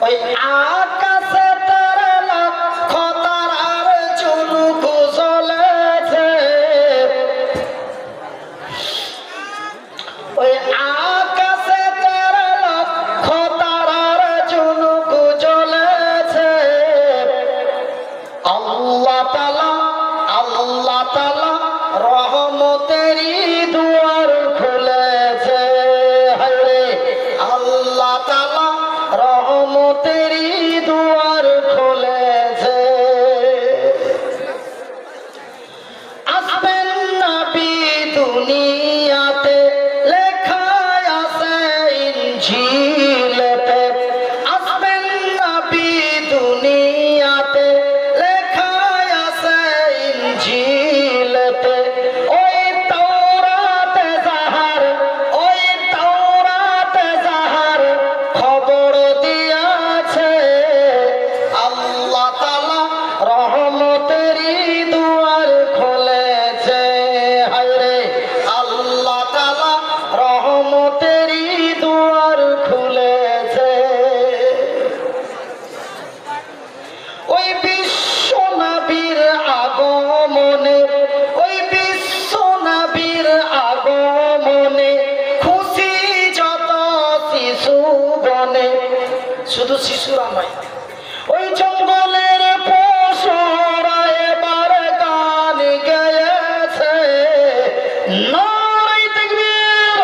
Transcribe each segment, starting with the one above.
ওই আকাশে তারা লক্ষ তারার ঝুনুকু জ্বলেছে, ওই আকাশে তারা লক্ষ তারার ঝুনুকু জ্বলেছে। আল্লাহ তাআলা রহমতেরই দুয়ার খুলেছে। হায়রে আল্লাহ তাআলা রহমতেরই দুয়ার খুলেছে। আসবেন নবী দুনিয়াতে, লেখা আছে ইনজিলেতে। আসবেন নবী দুনিয়াতে, লেখা আছে ইনজিলেতে। ওই তাওরাতে যাহার খবর দিয়াছে, আল্লাহ তাআলা রহমতেরই দুয়ার খুলেছে। হায়রে আল্লাহ তাআলা রহমতেরই দুয়ার খুলেছে। ওই বিশ্ব নবীর আগমনে, ওই বিশ্ব নবীর আগমনে খুশি যত শিশু বনে। শুধু শিশুরা নয়, ওই জঙ্গলের পশুরা এবার গান গেয়েছে। নারে তাকবীর!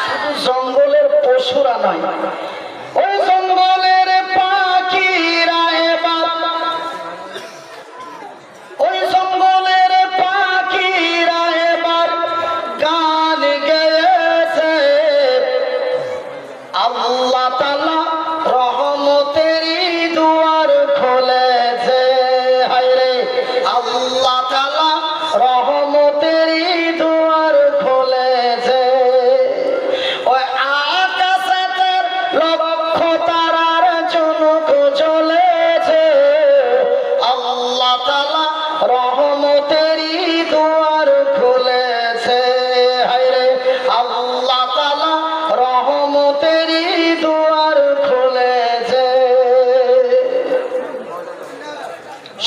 শুধু জঙ্গলের পশুরা নয়, ওই জঙ্গলের পাখিরা এবার, ওই জঙ্গলের পাখিরা এবার গান গেয়েছে। আল্লাহ তাআলা রহমতেরই দুয়ার খুলেছে। হায়রে আল্লাহ তাআলা রহমতেরই দুয়ার খুলেছে। ওই আকাশে লক্ষ তারার ঝুনুক জ্বলেছে, আল্লাহ তাআলা রহমতেরই দুয়ার খুলেছে। হায়রে আল্লাহ তাআলা রহমতেরই দুয়ার খুলেছে।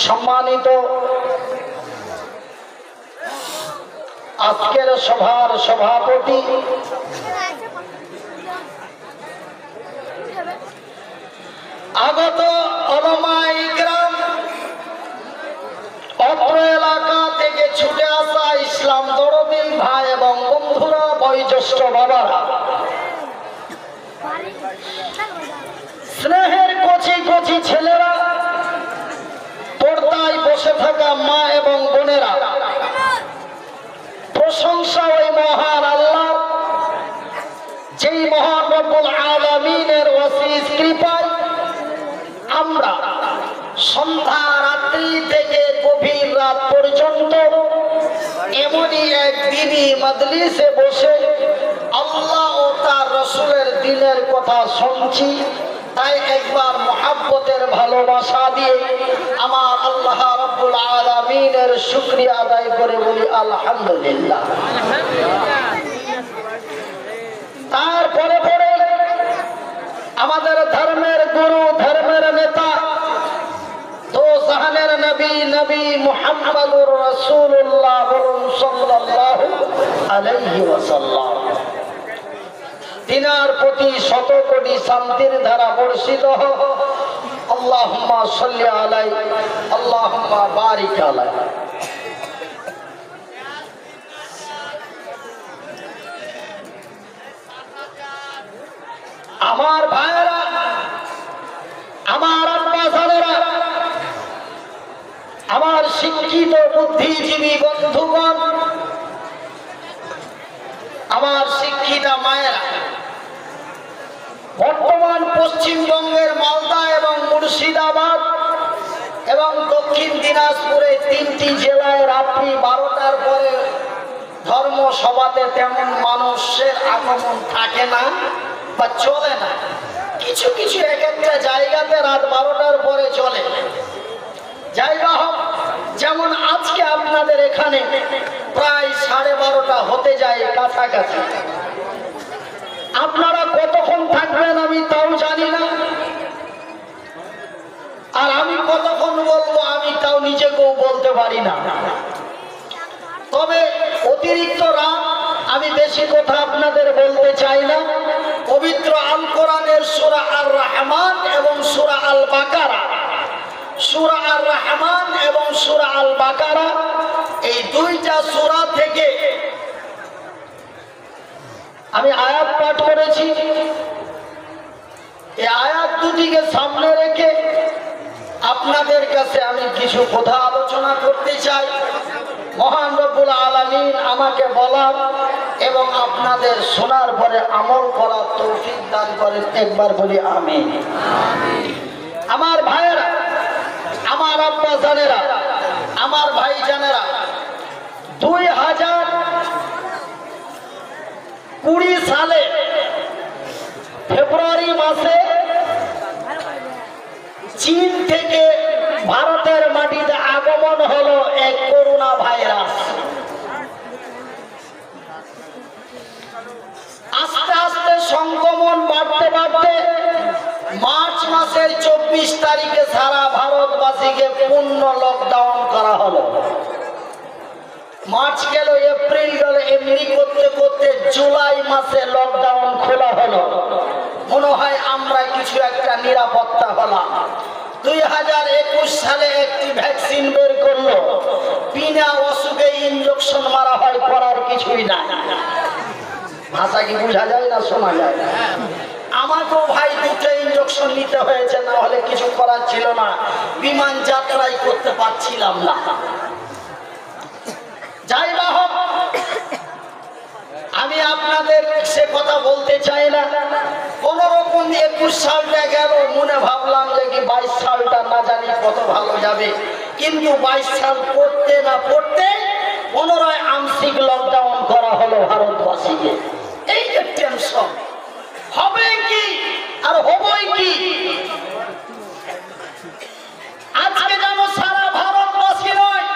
সম্মানিত আজকের সভার সভাপতি আগত ওলামায়ে ইকরাম, অত্র এলাকা থেকে ছুটে আসা ইসলাম দরদি ভাই এবং বন্ধুরা, বয়োজ্যেষ্ঠ বাবারা, স্নেহের কচি কচি ছেলেরা, পর্দায় বসে থাকা মা এবং বোনেরা, প্রশংসা ওই মহান আল্লাহ, যেই মহান রব্বুল আলামিনের অশেষ কৃপায় আমরা সন্ধ্যা রাত্রি থেকে গভীর রাত পর্যন্ত এমনই এক দিনই মজলিসে বসে আল্লাহ ও তার রাসূলের দ্বীনের কথা শুনছি। তাই একবার মুহাব্বতের ভালোবাসা দিয়ে আমার আল্লাহ রাব্বুল আলামিনের শুকরিয়া আদায় করে বলি আলহামদুলিল্লাহ। তারপরে আমাদের ধর্মের গুরু, ধর্মের নেতা, দো জাহানের নবী, নবী মুহাম্মদুর রাসূলুল্লাহ সাল্লাল্লাহু আলাইহি ওয়াসাল্লাম, তিনার প্রতি শত কোটি শান্তির ধারা বর্ষিত হোক। আল্লাহুম্মা সাল্লি আলাইহি, আল্লাহুম্মা বারিক আলাইহি। আমার ভাইরা, আমার আব্বাসানেরা, আমার শিক্ষিত বুদ্ধিজীবী বন্ধুগণ, আমার শিক্ষিতা মায়েরা, বর্তমান পশ্চিমবঙ্গের মালদা এবং মুর্শিদাবাদ এবং দক্ষিণ দিনাজপুরে তিনটি জেলায় রাত্রি 12টার পরে ধর্মসভাতে তেমন মানুষের আগমন থাকে না বা চলে না। কিছু কিছু এক একটা জায়গাতে রাত 12টার পরে চলে। যাই হোক, যেমন আজকে আপনাদের এখানে প্রায় 12:30 হতে যায় কাছাকাছি। আপনারা কতক্ষণ থাকবেন আমি তাও জানি না। বলতে পারি না। তবে অতিরিক্ত রাত আমি বেশি কথা আপনাদের বলতে চাই না। পবিত্র আল কোরআনের সূরা আর রহমান এবং সূরা আল বাকারা, সূরা আর রহমান এবং সূরা আল বাকারা, এই দুইটা সূরা থেকে আমি আয়াত পাঠ করেছি। এই আয়াত দুটিকে সামনে রেখে আপনাদের কাছে আমি কিছু কথা আলোচনা করতে চাই। মহান রব্বুল আলামিন আমাকে বলার এবং আপনাদের শোনার পরে আমল করার তৌফিক দান করেন। একবার বলি আমিন। আমার ভাইয়েরা, আমার আব্বা জানেরা, আমার ভাই জানেরা, 2020 সালে ফেব্রুয়ারি মাসে চীন থেকে ভারতের মাটিতে আগমন হলো এক করোনা ভাইরাস। আস্তে আস্তে সংক্রমণ বাড়তে বাড়তে মার্চ মাসের 24 তারিখে সারা ভারতবাসীকে পূর্ণ লকডাউন করা হলো। মার্চ গেল, এপ্রিল গেল, এমনি করতে করতে জুলাই মাসে লকডাউন খোলা হলো। মনে হয় আমরা কিছু একটা নিরাপত্তা হলাম। 2021 সালে একটি ভ্যাকসিন বের করলো, বিনা অসুখে ইনজেকশন মারা হয়, করার কিছুই নাই। ভাষা কি বোঝা যায় না, শোনা যায়? আমাকেও ভাই 2টা ইনজেকশন নিতে হয়েছে, না হলে কিছু করার ছিল না। বিমান যাত্রাই করতে পারছিলাম না। যাই বা হোক, আমি আপনাদের সে কথা বলতে চাই না। কোন রকম 21 সালটা গেল, মনে ভাবলাম যে কি 22 সালটা না জানি কত ভালো যাবে। কিন্তু 22 সাল পড়তে না পড়তে পুনরায় আংশিক লকডাউন করা হলো ভারতবাসীকে। এই যে টেনশন, হবে কি আর হবই কি। আজকে যেন সারা ভারতবাসী নয়,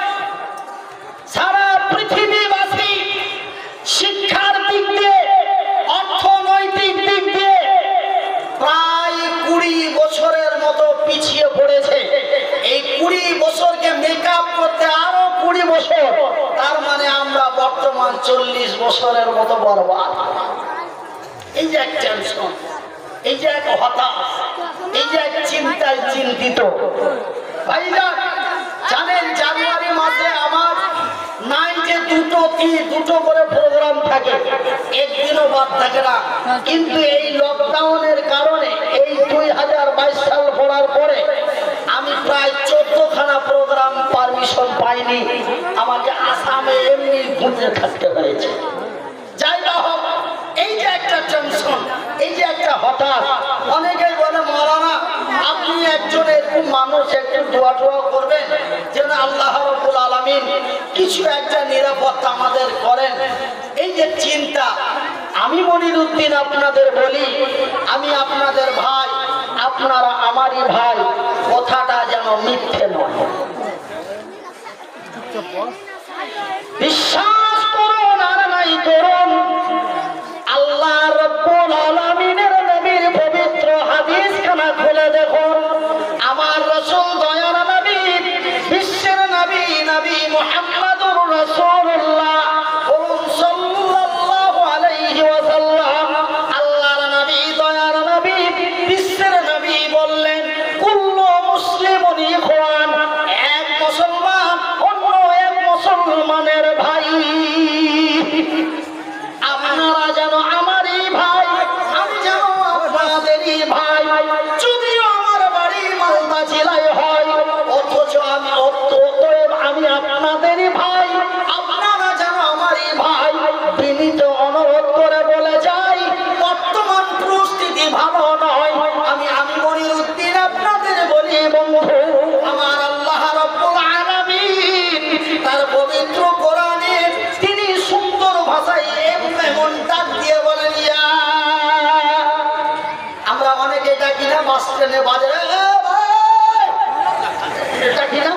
সারা পৃথিবীবাসী শিক্ষার দিক দিয়ে, অর্থনৈতিক দিক দিয়ে প্রায় 20 বছরের মতো পিছিয়ে পড়েছে। এই 20 বছরকে মেকআপ করতে আরো 20 বছর, তার মানে আমরা বর্তমান 40 বছরের মতো বরবাদ। এই যে এক টেনশন, এই যে এক হতাশ, এই যে এক চিন্তায় চিন্তিত। ভাইরা জানেন, জানুয়ারি মাসে আমার নাইটে দুটো করে প্রোগ্রাম থাকে, একদিনও বাদ থাকে না। কিন্তু এই লকডাউনের কারণে এই 2022 সাল পড়ার পরে আমি প্রায় 14খানা প্রোগ্রাম পারমিশন পাইনি। আমাকে আসামে এমনি ঘুরে থাকতে হয়েছে। যাই না হোক, এই যে একটা টেনশন, এই যে একটা হঠাৎ। অনেকেই বলে মাওলানা আপনি একজন এরকম মানুষ, একটু দোয়া টোয়া করবেন যেন আল্লাহ রাব্বুল আলামিন কিছু একটা নিরাপত্তা আমাদের করেন। এই যে চিন্তা, আমি মনিরউদ্দিন আপনাদের বলি, আমি আপনাদের ভাই, আপনারা আমারই ভাই, কথাটা যেন মিথ্যে নয়। বিশ্বাস করুন আর নাই করুন, আল্লাহ রাব্বুল আলামিনের নবীর পবিত্র হাদিস খানা খুলে দেখুন। আমার রাসূল, দয়ার নবী, বিশ্বের নবী, নবী মুহাম্মদুর রাসূলুল্লাহ সাল্লাল্লাহু আলাইহি ওয়াসাল্লাম, আল্লাহর নবী, দয়ার নবী, বিশ্বের নবী বললেন, কুল্লু মুসলিমুন ইখওয়ান, এক মুসলমান অন্য এক মুসলমানের ভাই। আপনারা যেন আমারই ভাই, আমি যেন আপনাদেরই ভাই। যদিও আমার বাড়ি মালদা জেলায় হয়, অথচ আমি আমি আপনাদেরই ভাই, আপনারা যেন আমারই ভাই। বিনীত অনুরোধ করে বলে যাই, বর্তমান পরিস্থিতি ভালো নয়। আমি মনিরউদ্দিন আপনাদের বলি, বন্ধু আমার, আল্লাহ রাব্বুল আলামিন তার পবিত্র কোরআনে তিনি সুন্দর ভাষায় এমন ডাক দিয়ে বলেন, আমরা অনেকে ডাকি না, বাস ট্রেনে বাজে ডাকি না,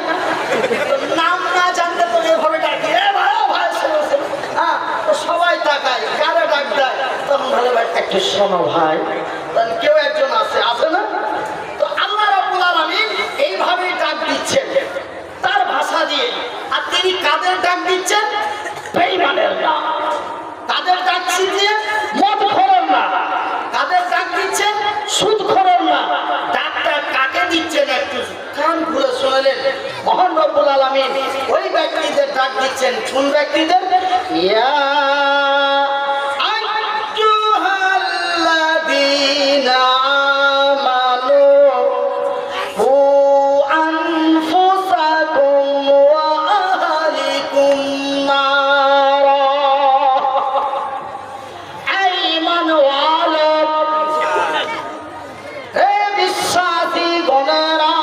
নাম না জানলে তো এভাবে ডাকি, হ্যাঁ, সবাই তাকায়, কারে ডাক দেয়, তখন ভালো ভাই একটু শোনো ভাই, কেউ একজন আছে না? তো আল্লাহ রাব্বুল আলামিন এইভাবেই ডাক দিচ্ছেন তার ভাষা দিয়ে। খুলে শুনলেন মহান রব্বুল আলামিন ওই ব্যক্তিদের ডাক দিচ্ছেন। কোন ব্যক্তিদের? ইয়া আইয়ুহাল্লাযীনা আমানু কু আনফুসাকুম ওয়া আহলিকুম নারা। এই মানওয়ালা হে বিশ্বাসী গণেরা,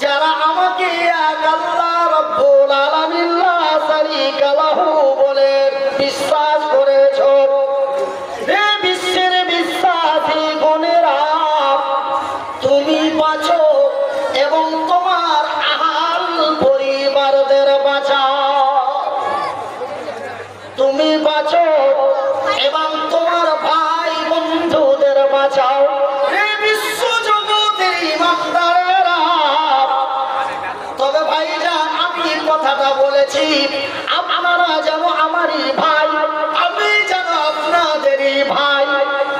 যারা আমাকে এক আল্লাহ রব্বুল আলামিন লা শারীকা লাহু বলে বিশ্বাস করেছো, হে বিশ্বের বিশ্বাসী গণেরা, তুমি বাঁচো এবং তোমার আহাল পরিবারদের বাঁচাও। তুমি বাঁচো এবং তোমার ভাই বন্ধুদের বাঁচাও। হে বিশ্ব জগতের ইমানদারেরা, তবে ভাইজান আমি কথাটা বলেছি আপনারা যেন আমারই ভাই, আমি যেন আপনাদেরই ভাই।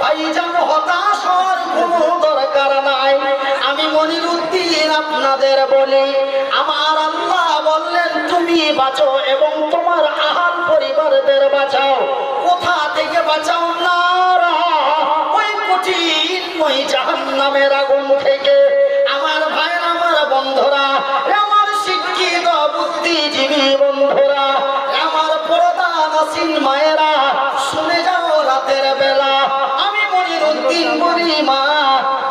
ভাইজান হতাশ হওয়ার কোনো দরকার নাই। আমি মনিরুদ্দিন আপনাদের বলি, আমার আল্লাহ বললেন তুমি বাঁচো এবং তোমার আহাল পরিবারদের বাঁচাও। কোথা থেকে বাঁচাও? না, ওই কঠিন ওই জাহান্নামের আগুন থেকে। আমার ভাইয়ের, আমার বন্ধুরা, আমার শিক্ষিত বুদ্ধিজীবী বন্ধুরা, আমার পর্দানশীল মায়েরা, শুনে যাও রাতের বেলা আমি মনিরুদ্দিন বলি মা,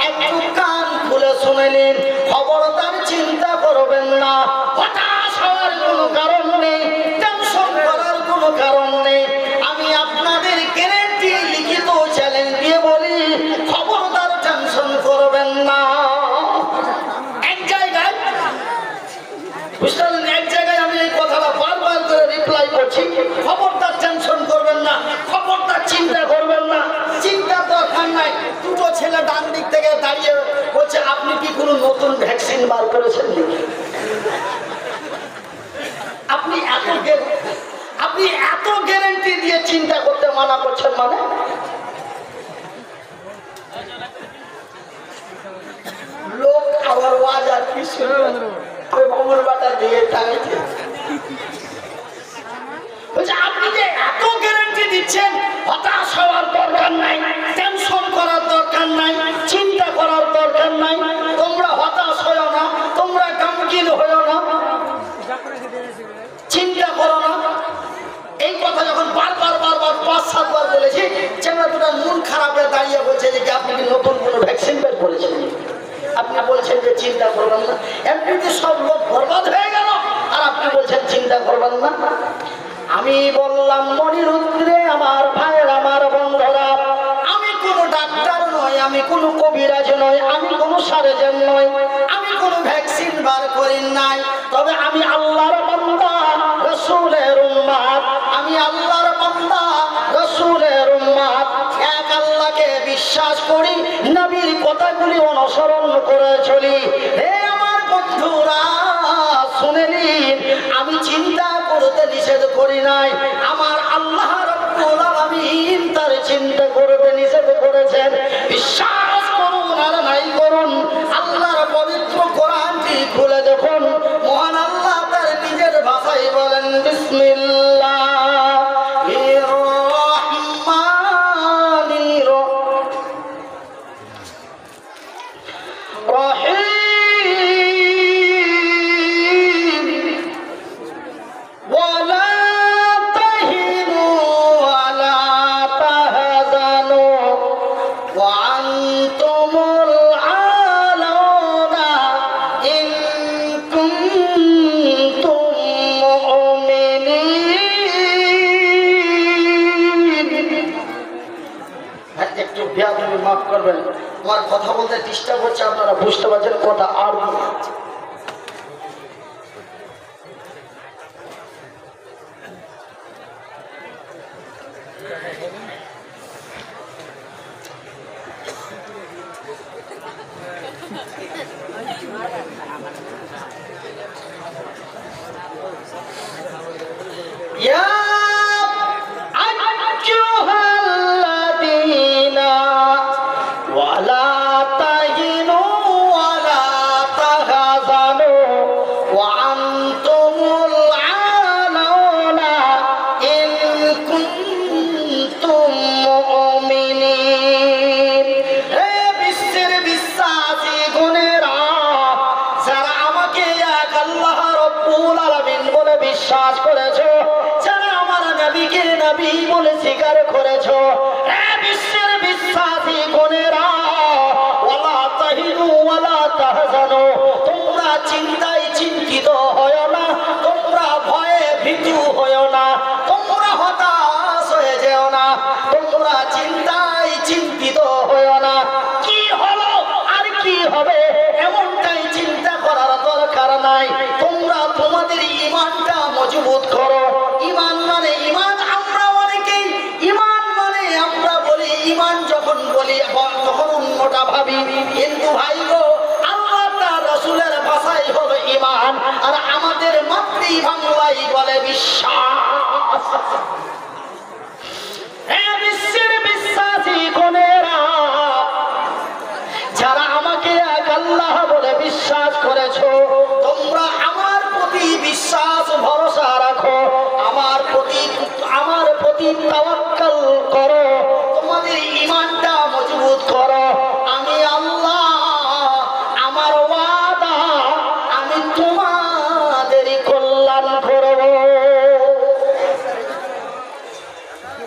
একটু কান খুলে শুনে নিন। খবরদার চিন্তা করবেন না, হতাশ হওয়ার কোনো কারণ নেই, টেনশন করার কোনো কারণ নেই। আমি আপনাদের গ্যারান্টি লিখিত চ্যালেঞ্জ দিয়ে বলি, খবরদার টেনশন করবেন না। এক জায়গায় বুঝলেন, এক জায়গায় আমি এই কথাটা বারবার করে রিপ্লাই করছি, খবরদার টেনশন করবেন না, খবরদার চিন্তা করবেন না। চিন্তার দরকার নাই। দুটো ছেলে ডান দিক থেকে দাঁড়িয়ে বলছে আপনি কি কোনো নতুন ভ্যাকসিন বার করেছেন? আপনি এত গ্যারান্টি দিয়ে চিন্তা করতে মানা করছেন মানে? লোক আবার ওয়াজ আর কি শুনবে, ওই মামুর বাটার দিয়ে টাঙাইছে। আপনি যে এত গ্যারান্টি দিচ্ছেন, হতাশ হওয়ার দরকার নাই, টেনশন করার দরকার নাই, চিন্তা করার দরকার নাই। তোমরা হতাশ হও না, তোমরা গামগীন হও না, চিন্তা করো না। এই কথা যখন বারবার 5-7 বার বলেছি, চেনা দুটা মন খারাপে দাঁড়িয়ে বলছে যে আপনি কি নতুন কোনো ভ্যাকসিন বের করেছেন? আপনি বলছেন যে চিন্তা করবেন না। এমনিতে সব লোক বরবাদ হয়ে গেল আর আপনি বলছেন চিন্তা করবেন না। আমি বললাম মনিরুদ্দিন, আমার ভাইয়ের, আমার বন্ধুরা, আমি কোনো ডাক্তার নই, আমি কোনো কবিরাজ নই, আমি কোনো সার্জন নই, আমি কোনো ভ্যাকসিন বার করি নাই। তবে আমি আল্লাহর বান্দা, রাসূলের উম্মত, আমি আল্লাহর বান্দা, রাসূলের উম্মত। এক আল্লাহকে বিশ্বাস করি, নবীর কথাগুলি অনুসরণ করে চলি। হে আমার বন্ধুরা, শুনে নিন, আমি চিন্তা করতে নিষেধ করি নাই, আমার আল্লাহ রাব্বুল আলামিন তার চিন্তা করতে নিষেধ করেছেন। বিশ্বাস করুন আর নাই করুন, আল্লাহর পবিত্র কোরআনটি খুলে দেখুন। মহান আল্লাহ তার নিজের ভাষায় বলেন, বিসমিল্লাহির রহমানির রহিম, ওয়ালা তাহিনু ওয়ালা তাহজানু ওয়া আনতুমুল আলাউনা ইন কুনতুম মুমিনিন। একটু বেয়াদবি মাফ করবেন, আমার কথা বলতে ডিস্টার্ব হচ্ছে, আপনারা বুঝতে পারছেন কথা আর ولا تهنوا ولا تحزنوا নবীকে নবী বলে স্বীকার করেছো। বিশ্বের বিশ্বাসী কোনেরা, ওয়ালা তাহিনু ওয়ালা তাহজানু, তোমরা চিন্তায় চিন্তিত হয় না, তোমরা ভয়ে ভীতু হয় না, তোমরা হতাশ হয়ে যেও না, তোমরা চিন্তায় চিন্তিত হয় না। কি হলো আর কি হবে এমনটাই চিন্তা করার দরকার নাই। তোমরা তোমাদের ঈমানটা মজবুত করো। ঈমান মানে ঈমান, আমরা অনেকেই ঈমান মানে আমরা বলি ঈমান, যখন বলি তখন অন্যটা ভাবি। কিন্তু ভাই গো, আল্লাহ তার রাসূলের ভাষাই হলো ঈমান, আর আমাদের মাতৃবাংলায় বলে বিশ্বাস। বিশ্বের বিশ্বাসী কোনেরা, যারা আমাকে এক আল্লাহ বলে বিশ্বাস করেছো, তোমরা আমার প্রতি বিশ্বাস ভরসা রাখো, আমার প্রতি তাওয়াক্কুল করো, তোমাদের ঈমানটা মজবুত করো। আমি আল্লাহ, আমার ওয়াদা, আমি তোমাদের কল্যাণ করব।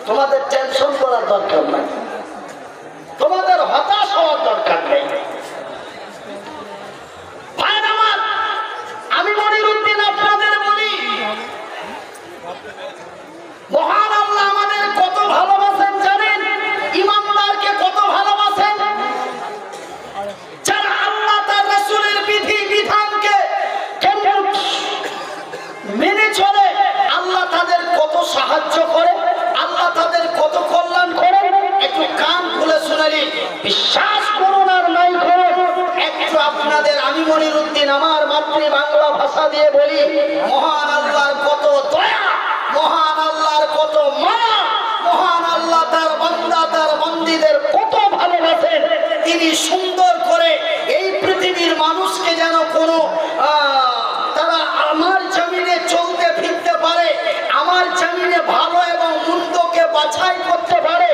তোমাদের টেনশন করার দরকার নাই, তোমাদের হতাশ হওয়ার দরকার নেই। ভাইরা আমার, আমি মনিরউদ্দিন আপনাদের বলি, মহান আল্লাহ আমাদের কত ভালোবাসেন জানেন? ইমানদারকে কত ভালোবাসেন? যারা আল্লাহ তার রাসূলের বিধি বিধানকে মেনে চলে, আল্লাহ তাদের কত সাহায্য করে, আল্লাহ তাদের কত কল্যাণ করে। একটু কান খুলে শুনালি, বিশ্বাস করুন আর নাই করুন, একটু আপনাদের আমি মনিরউদ্দিন আমার মাতৃবাংলা ভাষা দিয়ে বলি, মহান আল্লাহর কত দয়া, মহান আল্লাহর কত মায়া, মহান আল্লাহ তার বান্দা তার বান্দীদের কত ভালোবাসেন। তিনি সুন্দর করে এই পৃথিবীর মানুষকে যেন কোনো তারা আমার জমিনে চলতে ফিরতে পারে, আমার জমিনে ভালো এবং মন্দকে বাছাই করতে পারে।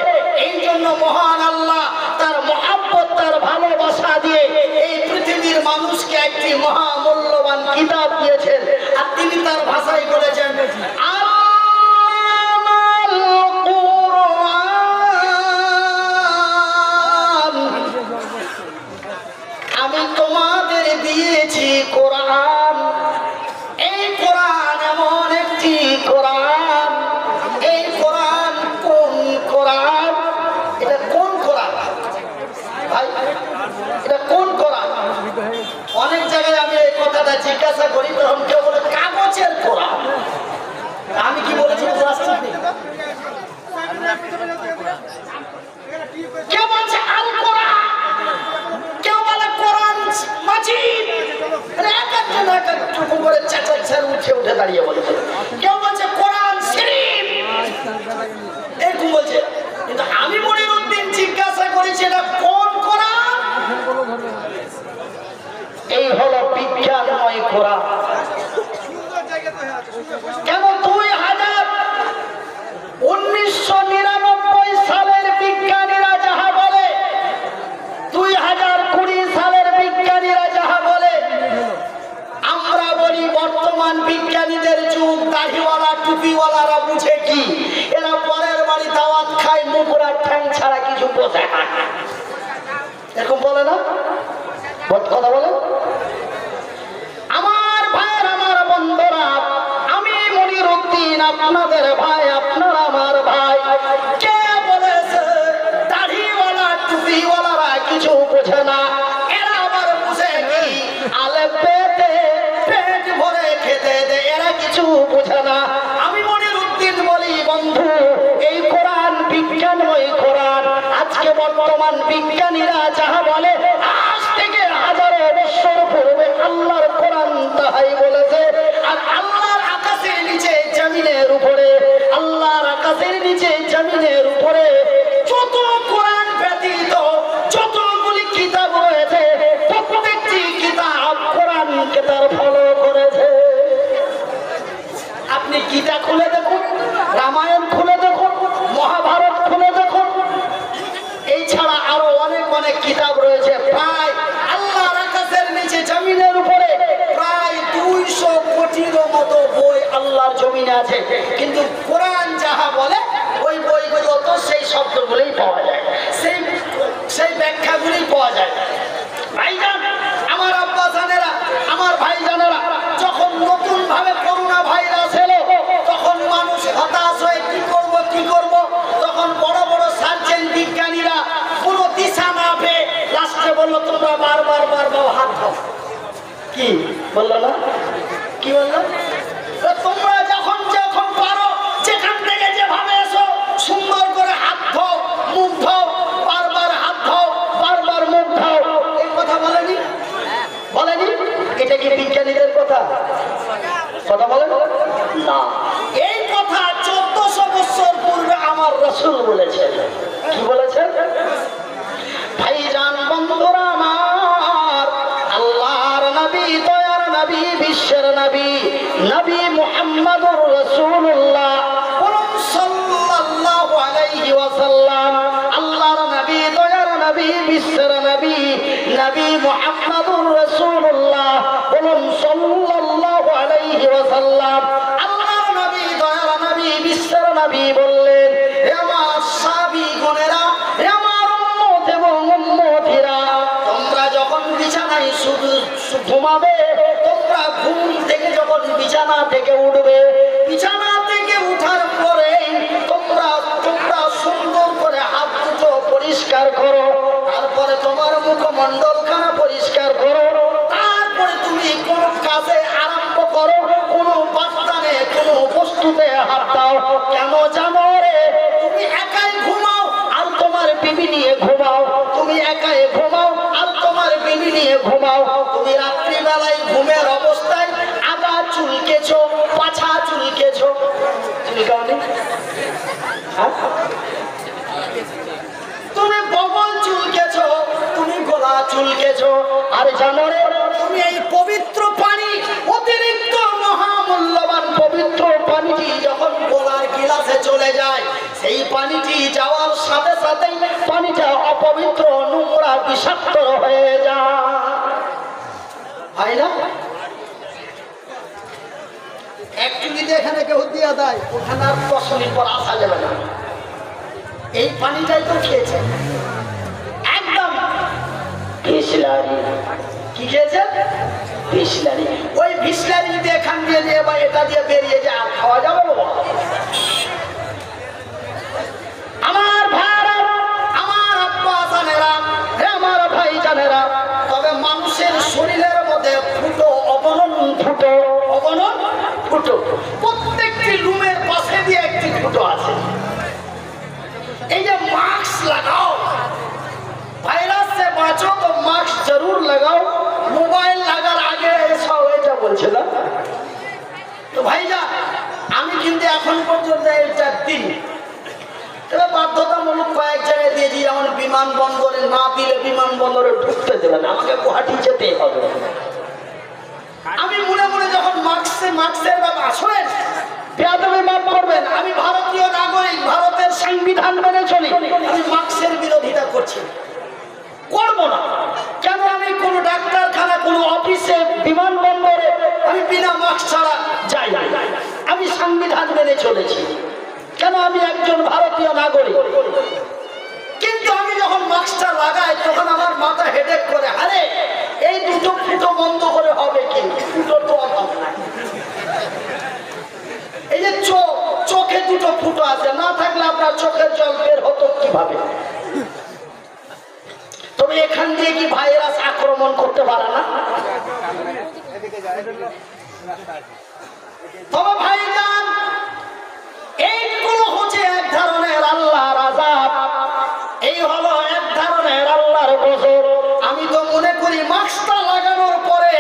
এই জন্য মহান আল্লাহ তার মহাব্বত তার ভালোবাসা দিয়ে এই পৃথিবীর মানুষকে একটি মহামূল্যবান কিতাব দিয়েছেন, আর তিনি তার ভাষায় বলেছেন, আমি তোমাদের দিয়েছি কোরআন। এই কোরআন এমন একটি কোরআন, এই কোরআন কোন কোরআন? এটা কোন কোরআন ভাই? এটা কোন কোরআন? অনেক জায়গায় আমি এই কথাটা জিজ্ঞাসা করি, তখন কেউ বলে কাগজের কোরআন। আমি কি বলেছি? কেউ বলছে আল কোরআন, কেউ বলে কোরআন মাজিদ, এক একজন এক এক টুকু করে চেঁচাচ্ছেন, উঠে উঠে দাঁড়িয়ে বলেছে। কেউ বলছে কোরআন শরীফ, এরকম বলছে। কিন্তু আমি মনিরউদ্দিন জিজ্ঞাসা করেছি এটা কোন কোরআন? এই হলো বিজ্ঞানময় কোরআন। কেন 1999 সালের বিজ্ঞানীরা যাহা বলে, 2020 সালের বিজ্ঞানীরা যাহা বলে, আমরা বলি বর্তমান বিজ্ঞানীদের যুগ, দাড়িওয়ালা টুপিওয়ালারা বুঝে কি? এরা পরের বাড়ি দাওয়াত খায়, মুখরা ঠ্যাং ছাড়া কিছু বোঝে না, এরকম বলে না? কথা বলে। আমার ভাইয়ের, আমার বন্ধুরা, আমি মনিরউদ্দিন আপনাদের ভাই, আপনারা আমার ভাই। কে বলেছে দাড়িওয়ালা টুপিওয়ালারা কিছু বোঝে না? এরা আবার বুঝে কি? আলে পেটে পেট ভরে খেতে দে, এরা কিছু বোঝে না। আমি মনিরউদ্দিন বলি, বন্ধু, এই কোরআন বিজ্ঞানময় কোরআন। আজকে বর্তমান বিজ্ঞানীরা যাহা বলে, আজ থেকে হাজারো বছর পূর্বে আল্লাহর কোরআন তাহাই বলেছে। আর আল্লাহর আকাশের নিচে জমিনের উপরে, আল্লাহর আকাশের নিচে জমিনের উপরে যত কোরআন ব্যতীত যতগুলি কিতাব রয়েছে, প্রত্যেকটি কিতাব কোরআনকে তার ফলো করেছে। আপনি গীতা খুলে দেখুন, রামায়ণ খুলে দেখুন, মহাভারত খুলে দেখুন, এই ছাড়া আরো অনেক অনেক কিতাব রয়েছে। প্রায় আল্লাহর আকাশের নিচে জমিনের উপরে প্রায় 200 কোটিরও মতো বই আল্লাহ আল্লাহর জমিনে আছে, কিন্তু কোরআন যাহা বলে ওই বইগুলো তো সেই শব্দগুলোই পাওয়া যায়, সেই ব্যাখ্যাগুলোই পাওয়া যায়। ভাইজান, আমার আব্বা জানেরা, আমার ভাই জানেরা, যখন নতুন ভাবে করোনা ভাইরাস এলো তখন মানুষ হতাশ হয়ে কি করব, তখন বড় বড় সার্জেন বিজ্ঞানীরা কোনো দিশা না পেয়ে লাস্টে বললো তোমরা বারবার হাত দাও। কি বললো না? কি বললো? তোমরা যখন পারো যেখান থেকে যেভাবে এসো সুন্দর করে হাত ধো, মুখ ধো, বারবার হাত ধো, বারবার মুখ ধো। এই কথা বলেনি? এটা কি বিজ্ঞানীদের কথা বলেন না? এই কথা 1400 বছর পূর্বে আমার রাসূল বলেছেন। কি বলেছেন? ভাইজান বন্ধুরা আমার, আল্লাহর নবী, দয়ার নবী, বিশ্বের নবী, নবী মুহাম্মদুর রাসূলুল্লাহ সাল্লাল্লাহু আলাইহি ওয়াসাল্লাম, আল্লাহর নবী, দয়ার নবী, বিশ্বের নবী, নবী মুহাম্মদুর রাসূলুল্লাহ বলুন সাল্লাল্লাহু আলাইহি ওয়াসাল্লাম, আল্লাহর নবী, দয়ার নবী, বিশ্বের নবী বললেন, হে আমার সাহাবীগণেরা, হে আমার উম্মত এবং উম্মতিরা, তোমরা যখন বিছানায় শুধু ঘুমাবে, তোমরা ঘুম থেকে যখন বিছানা থেকে উঠবে, বিছানা থেকে উঠার পরে তোমরা সুন্দর করে হাত দুটো পরিষ্কার করো, তারপরে তোমার মুখমণ্ডলখানা পরিষ্কার করো, তারপরে তুমি কোন কাজে আরম্ভ করো, কোনো পাত্রে কোনো বস্তুতে হাত দাও। কেন জানো রে? তুমি একাই ঘুমাও আর তোমার বিবি নিয়ে ঘুমাও, তুমি একাই ঘুমাও আর তোমার বিবি নিয়ে ঘুমাও। তুমি রাত্রিবেলায় ঘুমের অবস্থায় আগা চুলকেছো, পাছা চুলকেছো, চুলকাওনি? তুমি বগল চুলকেছো, তুমি গলা চুলকেছো, আর জানো রে, তুমি এই পবিত্র পানি, অতিরিক্ত মহামূল্যবান পবিত্র পানিটি যখন গলার গিলাসে চলে যায়, সেই পানিটি যাওয়ার সাথে সাথেই পানিটা অপবিত্র, নোংরা, বিষাক্ত হয়ে যায়, হয় না? একটু যদি এখানে কেউ দিয়ে দেয়, ওখানে আর 10 মিনিট পর আসা যাবে না। এই পানিটাই তো খেয়েছে, একদম বিসলারি। কি খেয়েছে? বিসলারি। ওই বিসলারি যদি এখান দিয়ে নিয়ে বা এটা দিয়ে বেরিয়ে যায়, আর খাওয়া যাবে বাবা? আমার ভাইরা, আমার আব্বা জানেরা, হে আমার ভাই জানেরা, তবে মানুষের শরীরের মধ্যে ফুটো, প্রত্যেকটি রুমের পাশে দিয়ে একটি ফুটো আছে। এই যে মাস্ক লাগাও, ভাইরাস से বাঁচো তো মাস্ক জরুর লাগাও। মোবাইল লাগার আগে সব এটা বলছে না তো ভাইজা, আমি কিন্তু এখন পর্যন্ত এটা দিন, তবে বাধ্যতামূলক কয়েক জায়গায় দিয়েছি, যেমন বিমানবন্দরে না দিলে বিমানবন্দরে ঢুকতে দেবে না, আমাকে গুয়াহাটি যেতেই হবে। আমি মনে যখন মাস্কের ব্যাপার শোনেন, বেয়াদবি মাফ করবেন, আমি ভারতীয় নাগরিক, ভারতের সংবিধান মেনে চলি, আমি মাস্কের বিরোধিতা করছি, করবো না। কেন? আমি কোন ডাক্তারখানা, কোন অফিসে, বিমানবন্দরে আমি বিনা মাস্ক ছাড়া যাই, আমি সংবিধান মেনে চলেছি। কেন? আমি একজন ভারতীয় নাগরিক। কিন্তু আমি যখন মাস্কটা লাগাই তখন আমার মাথা হেডেক করে, আরে এই দুটো ফুটো বন্ধ করে হবে কি? ফুটো তো অভাব নাই। এই যে চোখে দুটো ফুটো আছে, না থাকলে আপনার চোখের জল বের হতো কিভাবে? তবে এখান দিয়ে কি ভাইরাস আক্রমণ করতে পারে না? তবে ভাইজান, এইগুলো হচ্ছে এক ধরনের আল্লাহর আযাব, এই হলো এক ধরনের আল্লাহর গজব। আমি তো মনে করি মাস্কটা লাগানোর পরে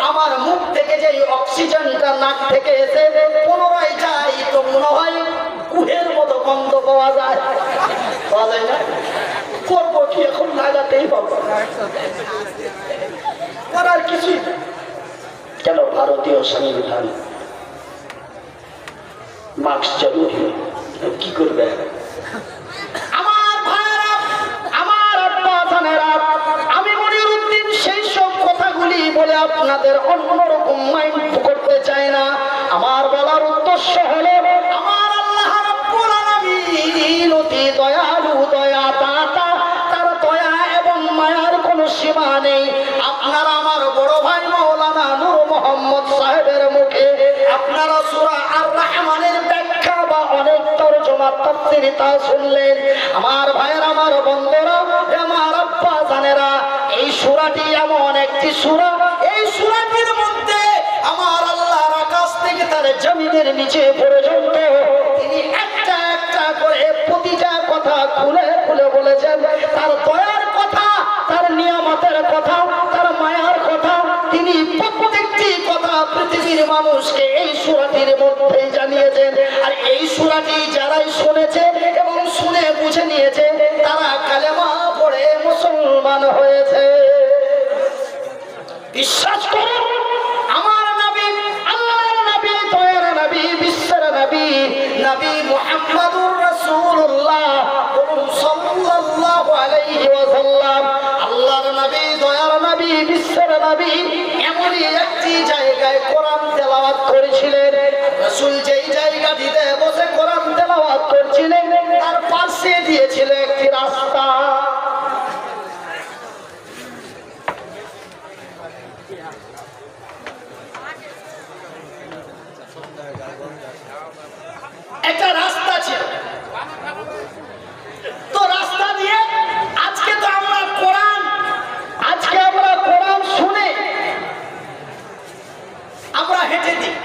আমার মুখ থেকে যে অক্সিজেনটা নাক থেকে এসে পুনরায় যায়, তো মনে হয় কুহের মতো গন্ধ পাওয়া যায় না? করবো কি? এখন লাগাতেই পাবো, করার কিছুই। কেন? ভারতীয় সংবিধান মাস্ক জরুরি, কি করবে? আমার ভাইরা, আমার আব্বা জানেরা, আমি মনিরউদ্দিন সেই সব কথাগুলি বলে আপনাদের অন্যরকম মাইন্ড করতে চাই না। আমার বলার উদ্দেশ্য হলো আমার আল্লাহ রাব্বুল আলামিন অতি দয়ালু, দয়া দাতা, তার দয়া এবং মায়ার কোনো সীমা নেই। আপনারা আমার বড় ভাই মাওলানা নূর মোহাম্মদ সাহেবের মুখে আপনারা সূরা আর রহমানের ব্যাখ্যা বা অনেক তরজমা তাফসীর তা শুনলেন। আমার ভাইয়েরা, আমার বন্ধুরা, আমার আব্বা জানেরা, এই সূরাটি এমন একটি সূরা, এই সূরাটির মধ্যে আমার আল্লাহর আকাশ থেকে তার জমিনের নিচে পর্যন্ত তিনি একটা একটা করে প্রতিটা কথা খুলে খুলে বলেছেন। তার দয়ার কথা, তার নিয়ামতের কথা, তার মায়ার কথা, তিনি প্রত্যেকটি কথা পৃথিবীর মানুষকে এই সূরাটির মধ্যে জানিয়েছেন। আর এই সূরাটি যারাই শুনেছে এবং শুনে বুঝে নিয়েছে তারা কালেমা পড়ে মুসলমান হয়েছে। বিশ্বাস করুন, আমার নবী, আল্লাহর নবী, দয়ার নবী, বিশ্বের নবী, নবী মুহাম্মদুর রাসূলুল্লাহ সাল্লাল্লাহু আলাইহি ওয়াসাল্লাম, আল্লাহর নবী, দয়ার নবী, বিশ্বের নবী এমনই একটি জায়গায় কোরআন তেলাওয়াত করেছিলেন। রাসূল যেই জায়গাটিতে বসে কোরআন তেলাওয়াত করছিলেন তার পাশে দিয়েছিল একটি রাস্তা। একটা রাস্তা ছিল। তো রাস্তা দিয়ে আজকে তো আমরা কোরআন শুনে আমরা হেঁটে দিই।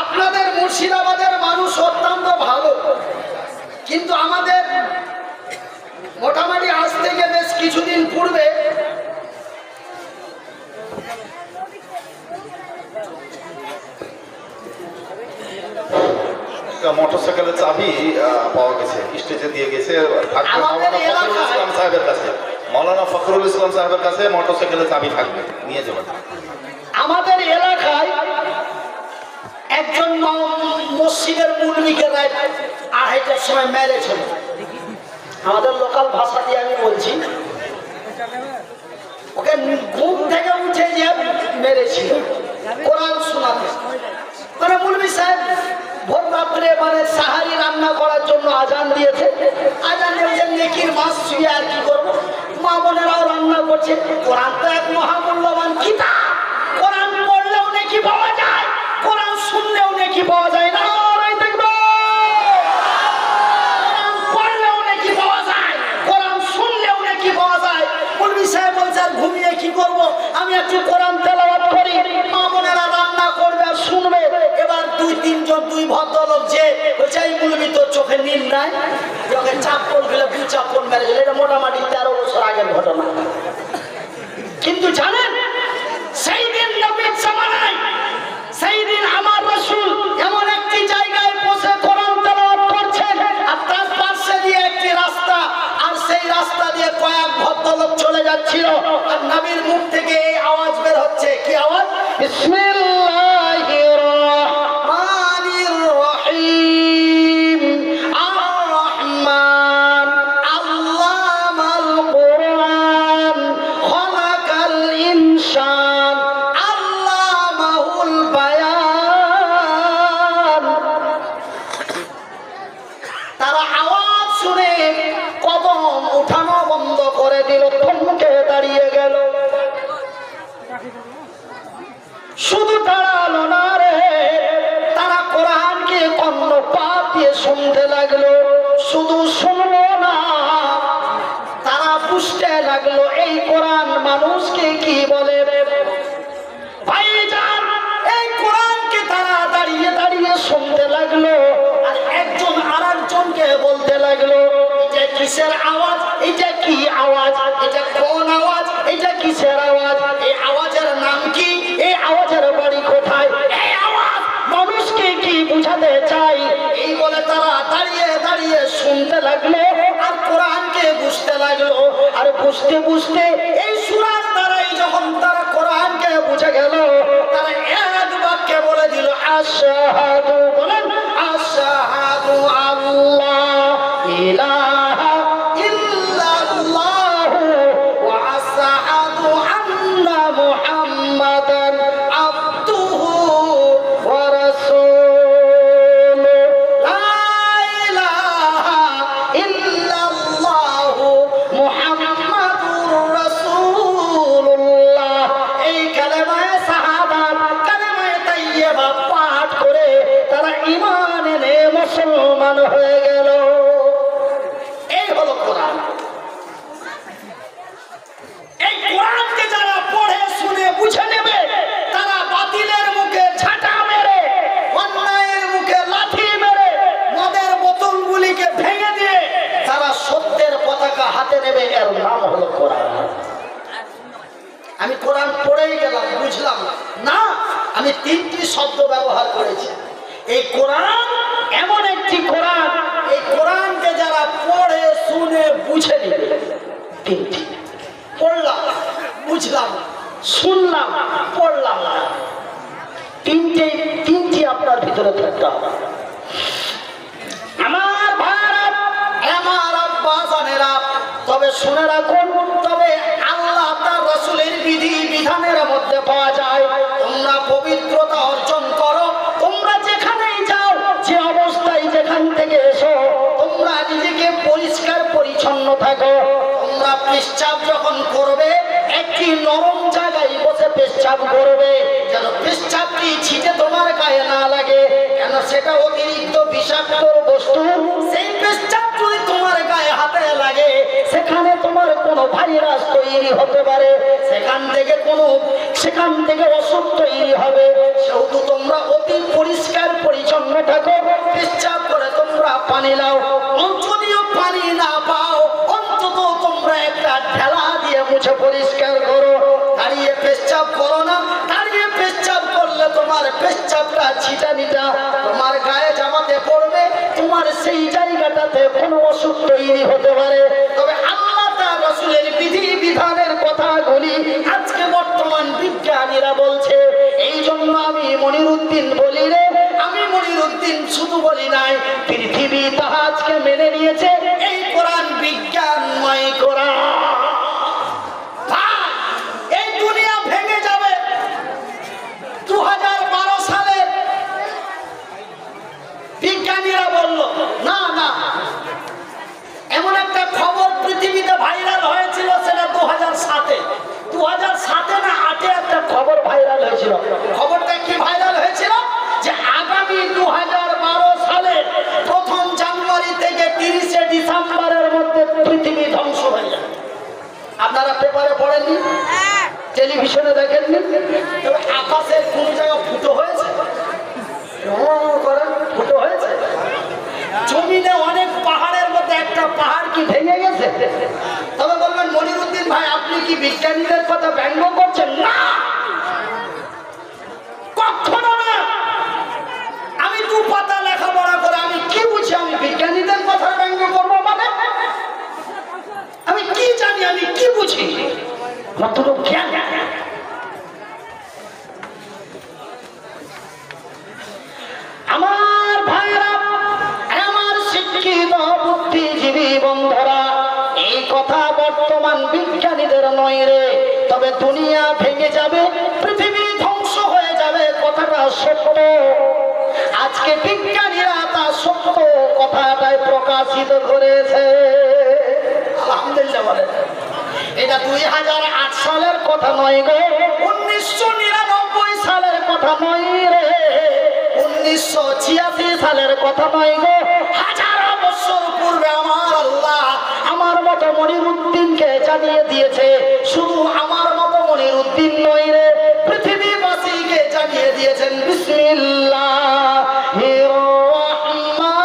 আপনাদের মুর্শিদাবাদের মানুষ অত্যন্ত ভালো, কিন্তু আমাদের মোটামুটি আজ থেকে বেশ কিছুদিন পূর্বে মোটরসাইকেলের চাবি পাওয়া গেছে, স্টেজে দিয়ে গেছে মাওলানা ফখরুল ইসলাম সাহেবের কাছে মোটরসাইকেলের চাবি থাকবে, নিয়ে যাবেন। আমাদের এলাকায় একজন মসজিদের মুলবিকে রাত 2:30টার সময় মেরেছিল। আমাদের লোকাল ভাষা দিয়ে আমি বলছি, ওকে ঘুম থেকে উঠে যে মেরেছিল কোরআন শোনাতে। মানে মুলবি সাহেব ভোর রাত্রে মানে সাহারি রান্না করার জন্য আজান দিয়েছে। আজান দিয়ে নেকির মাছ ছুঁয়ে আর কি করবো, মা বোনেরাও রান্না করছে। কোরআন তো এক মহামূল্যবান কিতাব, কোরআন পড়লেও নেকি পাওয়া যায়, কোরআন শুনলেও নেকি পাওয়া যায় না। ঘুমিয়ে কি করবো, আমি একটু কোরআন তেলাওয়াত করি, মা বোনেরা রান্না করবে আর শুনবে। এবার দুই ভদ্রলোক যে বলছে এই মুলবি তোর চোখে নীল নাই, ওকে চাপ্পল ফেলে 2 চাপ্পল মেরে গেল। এটা মোটামুটি 13 বছর আগের ঘটনা। কিন্তু জানেন সেই দিন নবীর জামানায়, সেই দিন আমার রাসূল এমন একটি জায়গায় বসে কোরআন তেলাওয়াত করছেন আর তার পাশে দিয়ে একটি রাস্তা, আর সেই রাস্তা দিয়ে কয়েক ভদ্রলোক চলে যাচ্ছিল। আর নবীর মুখ থেকে এই আওয়াজ বের হচ্ছে। কি আওয়াজ? বিসমিল্লাহির রহমানির রহিম, আর রহমান আল্লামাল কুরআন, খলাকাল ইনসান আল্লামাহুল বায়ান। তারা আওয়াজ শুনে কদম উঠানো বন্ধ করে দিল, থমকে দাঁড়িয়ে গেল। শুধু দাঁড়ালো না রে, তারা কোরআনকে কর্ণপাত দিয়ে শুনতে লাগলো। শুধু শুনলো না, তারা বুঝতে লাগলো এই কোরআন মানুষকে কি বলে। ভাইজান, এই কোরআনকে তারা দাঁড়িয়ে দাঁড়িয়ে শুনতে লাগলো আর একজন আরেকজনকে বলতে লাগলো এটা কিসের আওয়াজ, এটা কি আওয়াজ, এটা কোন আওয়াজ, এটা কিসের আওয়াজ, এই আওয়াজের নাম কি, এই আওয়াজের বাড়ি কোথায়, এই আওয়াজ মানুষকে কি বুঝাতে চাই। এই বলে তারা দাঁড়িয়ে দাঁড়িয়ে শুনতে লাগলো আর কোরআনকে বুঝতে লাগলো। আর বুঝতে বুঝতে এই সূরার দ্বারাই যখন তারা কোরআনকে বুঝে গেল, তারা এক বাক্যে বলে দিল আশহাদু, বলেন আশহাদু আল্লাহ ইলাহা ইল্লাল্লাহু ওয়া আশহাদু আন্না মুহাম্মাদার কোরআন পড়েই গেলাম, বুঝলাম না। আমি তিনটি শব্দ ব্যবহার করেছি। এই কোরআন এমন একটি কোরআন, এই কোরআনকে যারা পড়ে শুনে বুঝে নেবে, তিনটি পড়লাম, বুঝলাম, শুনলাম, পড়লাম না, তিনটি আপনার ভিতরে থাকতে হবে। আমার ভাইরা, আমার আব্বাজানেরা, তবে শুনে রাখুন, তবে আল্লাহ তার রাসূলের বিধি বিধানের মধ্যে পাওয়া যায় তোমরা পবিত্রতা অর্জন করো। তোমরা যেখানেই যাও, যে অবস্থায় যেখান থেকে এসো, তোমরা নিজেকে পরিষ্কার পরিচ্ছন্ন থাকো। তোমরা পেশাব যখন করবে, একটি নরম জায়গায় বসে পেশাব করবে, যেন পেশাবটি ছিটে তোমার গায়ে না লাগে। কেন সেটা অতিরিক্ত বিষাক্ত বস্তু। সেই পেশাব যদি তোমার গায়ে হাতে লাগে, সেখানে তোমার কোনো ভাইরাস তৈরি হতে পারে, সেখান থেকে অসুখ তৈরি হবে। সেহেতু তোমরা অতি পরিষ্কার পরিচ্ছন্ন থাকো। পেশাব করে তোমরা পানি নাও, যদিও পানি না পাও, অন্তত তোমরা একটা ঢেলা দিয়ে মুছে পরিষ্কার করো। দাঁড়িয়ে পেশাব করো না। দাঁড়িয়ে পেশাব করলে তোমার পেশাবটা ছিটানিটা তোমার গায়ে জামাতে পড়বে, তোমার সেই জায়গাটাতে কোনো অসুখ তৈরি হতে পারে। তবে আল্লাহ তার রাসূলের বিধি বিধানের কথাগুলি আজকে বর্তমান বিজ্ঞানীরা বলছে। এই জন্য আমি মনিরুদ্দিন বলি রে, আমি মনিরুদ্দিন শুধু বলি নাই, পৃথিবী তাহা আজকে মেনে নিয়েছে। এই কোরআন বিজ্ঞানময় কোরআন। এই দুনিয়া ভেঙে যাবে। 2012 সালে বিজ্ঞানীরা বলল না না, এমন একটা খবর পৃথিবীতে ভাইরাল হয়েছিল, সেটা 2007-এ না 2008-এ একটা খবর ভাইরাল হয়েছিল। খবরটা কি ভাইরাল হয়েছিল? যে আগামী 2012 সালের 1 জানুয়ারি থেকে 30 ডিসেম্বরের মধ্যে পৃথিবী ধ্বংস হয়ে যাবে। আপনারা পেপারে পড়েননি, টেলিভিশনে দেখেননি? তবে আকাশের কোন জায়গা ফুটো হয়েছে? ফুটো হয়েছে। জমিনে অনেক পাহাড়ের মধ্যে একটা পাহাড় কি ভেঙে গেছে? তবে বলবেন মনিরুদ্দিন ভাই, আপনি কি বিজ্ঞানীদের কথা ব্যঙ্গ করছেন? না, কখনো না। আমি 2 পাতা লেখাপড়া করে আমি কি বুঝি? আমি বিজ্ঞানীদের কথা ব্যঙ্গ করবো মানে? আমি কি জানি, আমি কি বুঝি? কতটুকু জ্ঞান। আমার ভাইরা, আমার শিক্ষিত বুদ্ধিজীবী বন্ধুরা, এই কথা বর্তমান বিজ্ঞানীদের নয় রে। তবে দুনিয়া ভেঙে যাবে, পৃথিবী ধ্বংস হয়ে যাবে, কথাটা সত্য। আজকে বিজ্ঞানীরা তা সত্য কথাটাই প্রকাশিত করেছে। আলহামদুলিল্লাহ বলেন। এটা 2008 সালের কথা নয় গো, 1999 সালের কথা নয় রে, 1986 সালের কথা নয় গো। হাজারো বছর পূর্বে আমার আল্লাহ আমার মতো মনিরুদ্দিনকে জানিয়ে দিয়েছে। শুধু আমার মতো মনিরুদ্দিন নয় রে, পৃথিবীবাসীকে জানিয়ে দিয়েছেন। বিসমিল্লাহির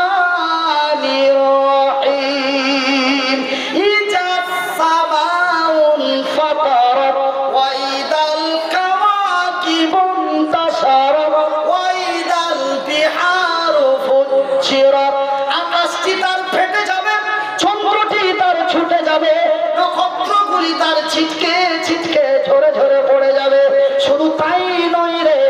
রহমানির রহিম। ইজাস সামাউন ফাতারাত ওয়া ইদাল কাওয়াকিবুন তাসারাত ওয়া ইদাল বিহারু ফুজ্জিরাত। আকাশটি তার ফেটে যাবে, চন্দ্রটি তার ছুটে যাবে, নক্ষত্রগুলি তার ছিটকে ছিটকে ঝরে ঝরে পড়ে যাবে। শুধু তাই নয় রে,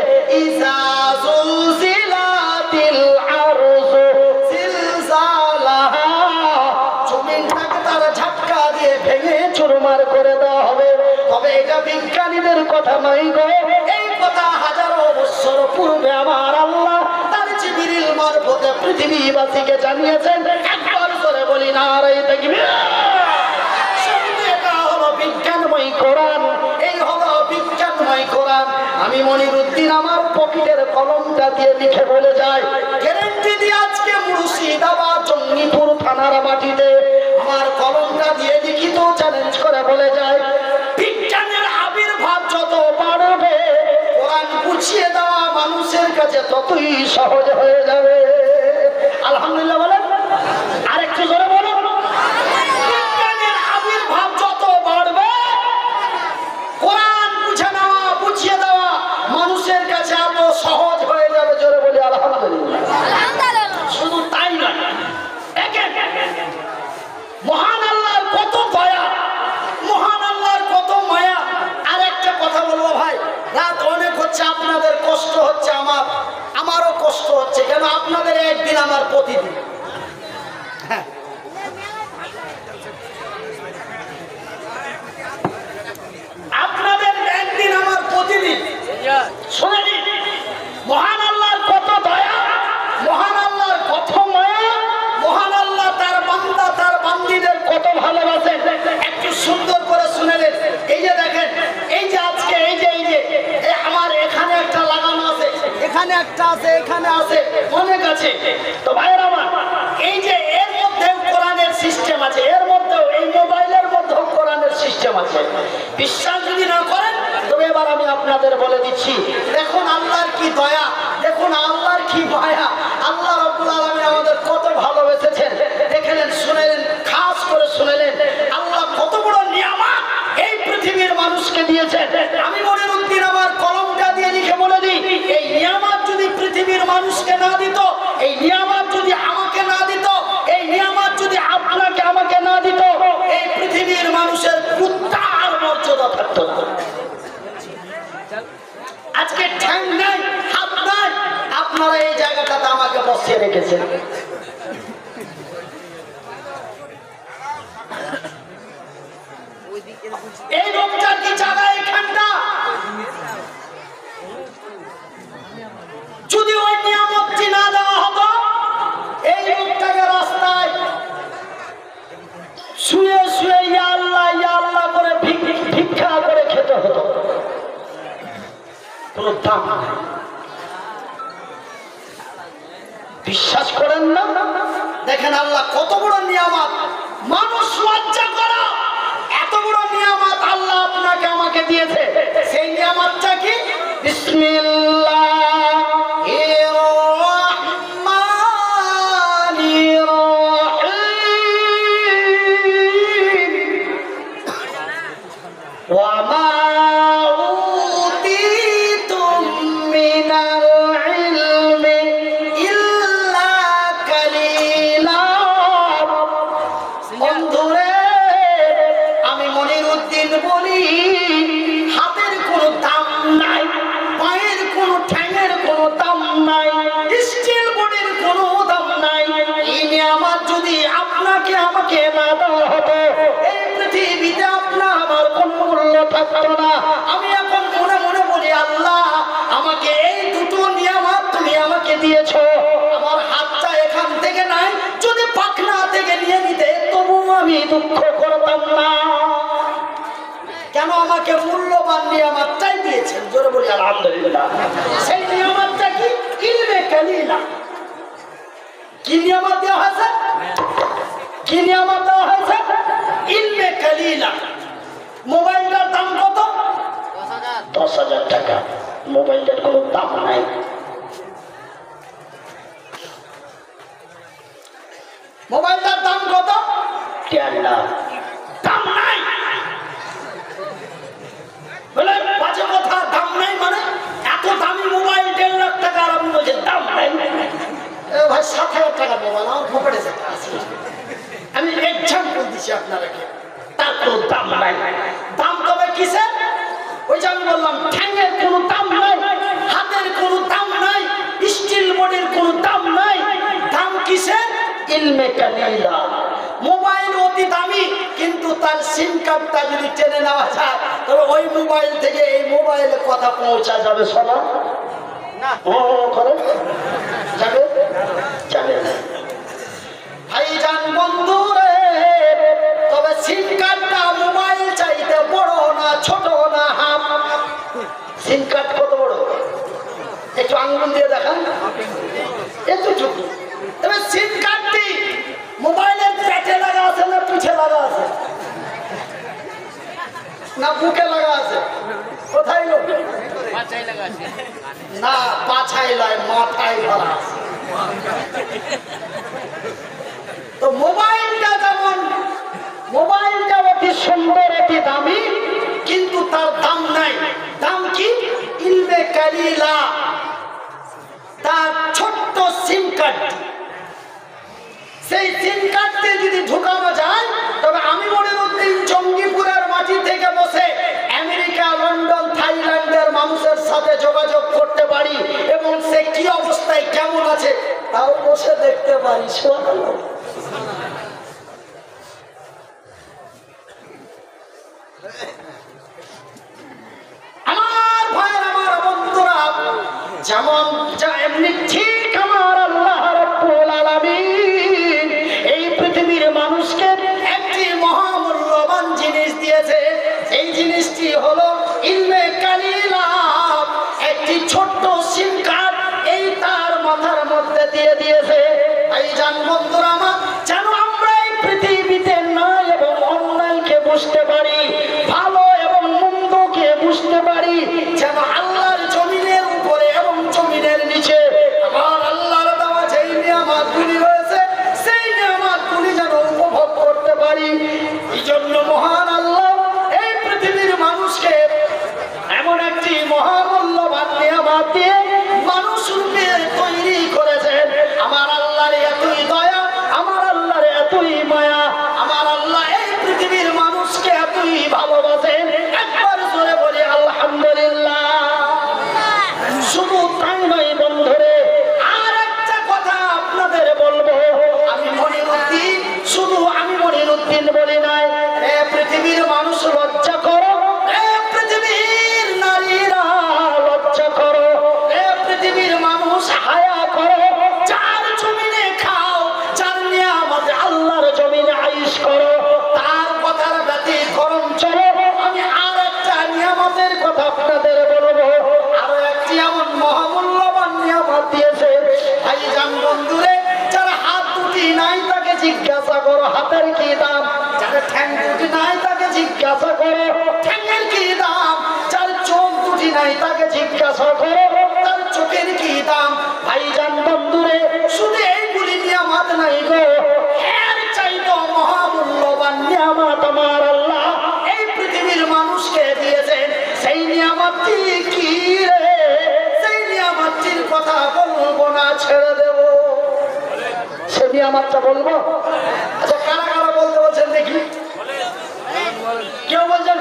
ইজা জুলজিলাতিল আরযু জিলজালাহা। জমিনটাকে তার ঝটকা দিয়ে ভেঙে চুরমার করে দেওয়া হবে। তবে এটা বিজ্ঞানীদের কথা নয় গো, এই কথা হাজারো বছর পূর্বে আমার আল্লাহ তার জিবরিল মারফতে পৃথিবীবাসীকে জানিয়েছেন। একবার করে বলি নারায়ে তাকবীর। এটা হলো বিজ্ঞানময় কোরআন, এই হলো বিজ্ঞানময় কোরআন। আমি মনিরুদ্দিন আমার পকেটের কলমটা দিয়ে লিখে বলে যাই, গ্যারান্টি দিয়ে আজকে মুর্শিদাবাদ জঙ্গিপুর থানার মাটিতে আমার কলমটা দিয়ে লিখিত চ্যালেঞ্জ করে বলে যায়, বিজ্ঞানের আবির্ভাব যত বাড়বে, কোরআন বুঝিয়ে দেওয়া মানুষের কাছে ততই সহজ হয়ে যাবে। আলহামদুলিল্লাহ বলেন, আরেকটু জোরে বলুন। বিজ্ঞানের আবির্ভাব যত বাড়বে, কোরআন বুঝে না আমার প্রতিদিন। হ্যাঁ, আপনাদের একদিন আমার প্রতিদিন। শুনে নিন, মহান আল্লাহর কত দয়া, মহান আল্লাহর কত মায়া, মহান আল্লাহ তার বান্দা তার বান্দীদের কত ভালোবাসেন। একটু সুন্দর করে শুনে নিন। এই যে দেখেন, এই যে আজকে এই যে আমার এখানে একটা লাগানো আছে, এখানে একটা আছে, এখানে আছে, অনেক আছে। তো ভাইয়ের আমার, এই যে এর মধ্যেও কোরআনের সিস্টেম আছে, এর মধ্যেও এই মোবাইলের মধ্যেও কোরআনের সিস্টেম আছে। বিশ্বাস যদি না করেন তবে এবার আমি আপনাদের বলে দিচ্ছি। দেখুন আল্লাহর কি দয়া, দেখুন আল্লাহর কি মায়া, আল্লাহ রাব্বুল আলামিন আমাদের কত ভালোবেসেছেন। দেখলেন, শুনেলেন, খাস করে শুনেলেন আল্লাহ কত বড় নিয়ামত এই পৃথিবীর মানুষকে দিয়েছেন। আমি মনিরুদ্দিন আমার কলমটা দিয়ে লিখে বলে দিই, এই নিয়ামত যদি পৃথিবীর মানুষকে না দিত, এই নিয়ামত যদি আমাকে না দিত, এই নিয়ামত যদি আপনাকে আমাকে না দিত, এই পৃথিবীর মানুষের কুত্তার মর্যাদা থাকতো না। আজকে ঠ্যাং নাই, হাত নাই, আপনারা এই জায়গাটাতে আমাকে বসিয়ে রেখেছেন। এই লোকটা কি জায়গা এখানটা, যদি ওই নিয়ামতটি না দেওয়া হতো, এই লোকটাকে রাস্তায় শুয়ে শুয়ে ইয়া আল্লাহ করে ভিক্ষা করে খেতে হতো। কোন দাম নাই। বিশ্বাস করেন না? দেখেন আল্লাহ কত বড় নিয়ামত, মানুষ লজ্জা করা এত বড় নিয়ামত আল্লাহ আপনাকে আমাকে দিয়েছে। সেই নিয়ামতটা কি? বিসমিল্লাহির রহমানির রহিম। ওয়া মা উতিতুম মিনাল ইলমি ইল্লা কালিলা। বন্ধুরে, আমি মনিরুদ্দিন বলি, হাতের কোনো দাম নাই, পায়ের কোনো ঠ্যাঙের কোনো দাম নাই, স্টিল বডির কোনো দাম নাই। এই নিয়ামত যদি আপনাকে আমাকে না দেওয়া হতো, এই পৃথিবীতে আপনার আমার কোনো মূল্য থাকতো না। আমি এখন মনে মনে বলি, আল্লাহ আমাকে এই দুটো নিয়ামত তুমি আমাকে দিয়েছো। আমার হাতটা এখান থেকে নাই, যদি পাখনা থেকে নিয়ে নিতে তবু আমি দুঃখ করতাম না। কেন আমাকে মূল্যবান নিয়ামতটাই দিয়েছেন? জোরে বলি আলহামদুলিল্লাহ। সেই নিয়ামতটা কি? ইলমে কালিলা। কি নিয়ামত দেওয়া হয়েছে? কি নিয়ামত দেওয়া হয়েছে? ইলমে কালিলা। মোবাইলটার দাম কত? 10,000 টাকা। মোবাইলটার কোনো দাম নাই। মোবাইলটার দাম কত? 1.5 লাখ। দাম নাই বলে বাজে কথা। দাম নাই মানে এত দামি মোবাইল 1.5 লাখ টাকা, আর আপনি বলছেন দাম নাই। ভাই 7,000 টাকা মোবাইল আমার পকেটে আছে। আমি এক্সাম্পল দিচ্ছি আপনাদেরকে, তার কোনো দাম নাই। দাম তবে কিসের? ওই যে আমি বললাম, ঠ্যাঙের কোনো দাম নাই, হাতের কোনো দাম নাই, স্টিল বডির কোনো দাম নাই। দাম কিসের? ইলমে কালিলা। মোবাইল অতি দামি, কিন্তু তার সিম কার্ডটা যদি টেনে নেওয়া যায় তবে ওই মোবাইল থেকে এই মোবাইলে কথা পৌঁছা যাবে। শোনা না করে যাবে যাবে না। ভাইজান বন্ধুরে, তবে সিম কার্ডটা মোবাইল চাইতে বড় না ছোট না হাফ? সিম কার্ড কত বড়? একটু আঙ্গুল দিয়ে দেখান, এতটুকু। তবে সিম কার্ডটি মোবাইলের পেটে লাগা আছে না পিঠে লাগা আছে না বুকে লাগা আছে? কোথায় লোক? না, পাছায় লয়, মাথায় ধরা আছে। তো মোবাইলটা যেমন, মোবাইলটা অতি সুন্দর, অতি দামি, কিন্তু তার দাম নাই। দাম কি? ইলমে কালিলা। তার ছোট্ট সিম কার্ড, সেই সিম কার্ডে যদি ঢুকানো যায় তবে আমি মনিরুদ্দিন জঙ্গিপুরের মাটি থেকে বসে আমেরিকা, লন্ডন, থাইল্যান্ডের মানুষের সাথে যোগাযোগ করতে পারি এবং সে কি অবস্থা কোথায় কেমন আছে তাও বসে দেখতে পারি। সুবহানাল্লাহ। আমার ভাইয়ের, আমার বন্ধুরা, যেমন এমনি ঠিক আমার আল্লাহ রাব্বুল আলামিন এই পৃথিবীর মানুষকে একটি মহামূল্যবান জিনিস দিয়েছে। এই জিনিসটি হলো ইলমে কালিলাম, একটি ছোট্ট সিম কার্ড এই তার মাথার মধ্যে দিয়ে দিয়েছে। এই জান বন্ধুরা আমার, যেন আমরা এই পৃথিবীতে ন্যায় এবং অন্যায়কে বুঝতে পারি, ভালো এবং মন্দকে বুঝতে পারি, যেন আল্লাহর জমিনের উপরে এবং জমিনের নিচে আমার আল্লাহর দেওয়া যেই নিয়ামতগুলি রয়েছে সেই নিয়ামতগুলি যেন উপভোগ করতে পারি। এই জন্য মহান আল্লাহ এই পৃথিবীর মানুষকে এমন একটি মহামূল্যবান নিয়ামত দিয়ে মানুষ রূপে তৈরি করেছেন। আমার আল্লাহর এতই দয়া, আমার আল্লাহর এতই মায়া, আমার আল্লাহ এই পৃথিবীর মানুষকে এতই ভালোবাসেন। একবার জোরে বলি আলহামদুলিল্লাহ। শুধু তাই নয় বন্ধুরে, আর একটা কথা আপনাদের বলবো। আমি মনিরুদ্দিন, শুধু আমি মনিরুদ্দিন বলি নাই, এ পৃথিবীর মানুষ লজ্জা করো, এ পৃথিবীর নারীরা লজ্জা করো, এ পৃথিবীর মানুষ হায়া করো। যার জমিনে খাও, যার নিয়ামতে আল্লাহর জমিনে আইশ করো, তার কথার ব্যতিক্রম চলো। আমি আর একটা নিয়ামতের কথা আপনাদের বলবো। আরো একটি এমন মহামূল্যবান নিয়ামত দিয়েছে ভাইজান বন্ধুরে, যার হাত দুটি নাই তাকে জিজ্ঞাসা করো হাতের কি দাম, যার ঠ্যাং দুটি নাই তাকে জিজ্ঞাসা করো ঠ্যাংয়ের কি দাম, যার চোখ দুটি নাই তাকে জিজ্ঞাসা করো তার চোখের কি দাম। ভাইজান বন্ধুরে, শুধু এইগুলি নিয়ামত নাই গো, এর চাইতো মহামূল্যবান নিয়ামত আমার আল্লাহ এই পৃথিবীর মানুষকে দিয়েছেন। সেই নিয়ামতটি কি রে? সেই নিয়ামতটির কথা বলবো না, ছেড়ে দেব। সে নিয়ামতটা বলবো। আচ্ছা, কারা কারা বলতে বলছেন দেখি? কেউ বলছেন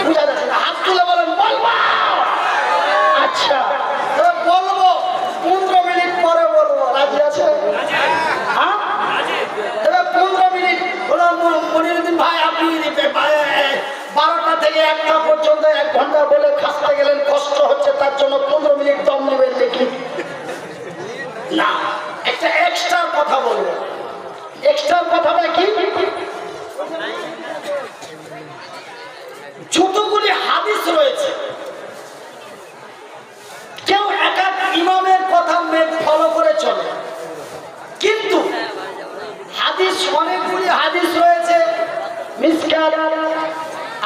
বুঝা যাচ্ছে না, হাত তুলে বলেন বলবো। আচ্ছা, বলবো, 15 মিনিট পরে বলবো। রাজি আছে? হ্যাঁ, 15 মিনিট হলো। মনিরুদ্দিন ভাই, আপনি 12টা থেকে 1টা পর্যন্ত 1 ঘন্টা বলে খাসতে গেলেন, কষ্ট হচ্ছে, তার জন্য 15 মিনিট দম নেবেন দেখি। না, একটা এক্সট্রা কথা বলবো। এক্সট্রা কথাটা কি? যতগুলি হাদিস রয়েছে, কেউ এক এক ইমামের কথা ফলো করে চলে, কিন্তু হাদিস অনেকগুলি হাদিস রয়েছে। মিসকাত,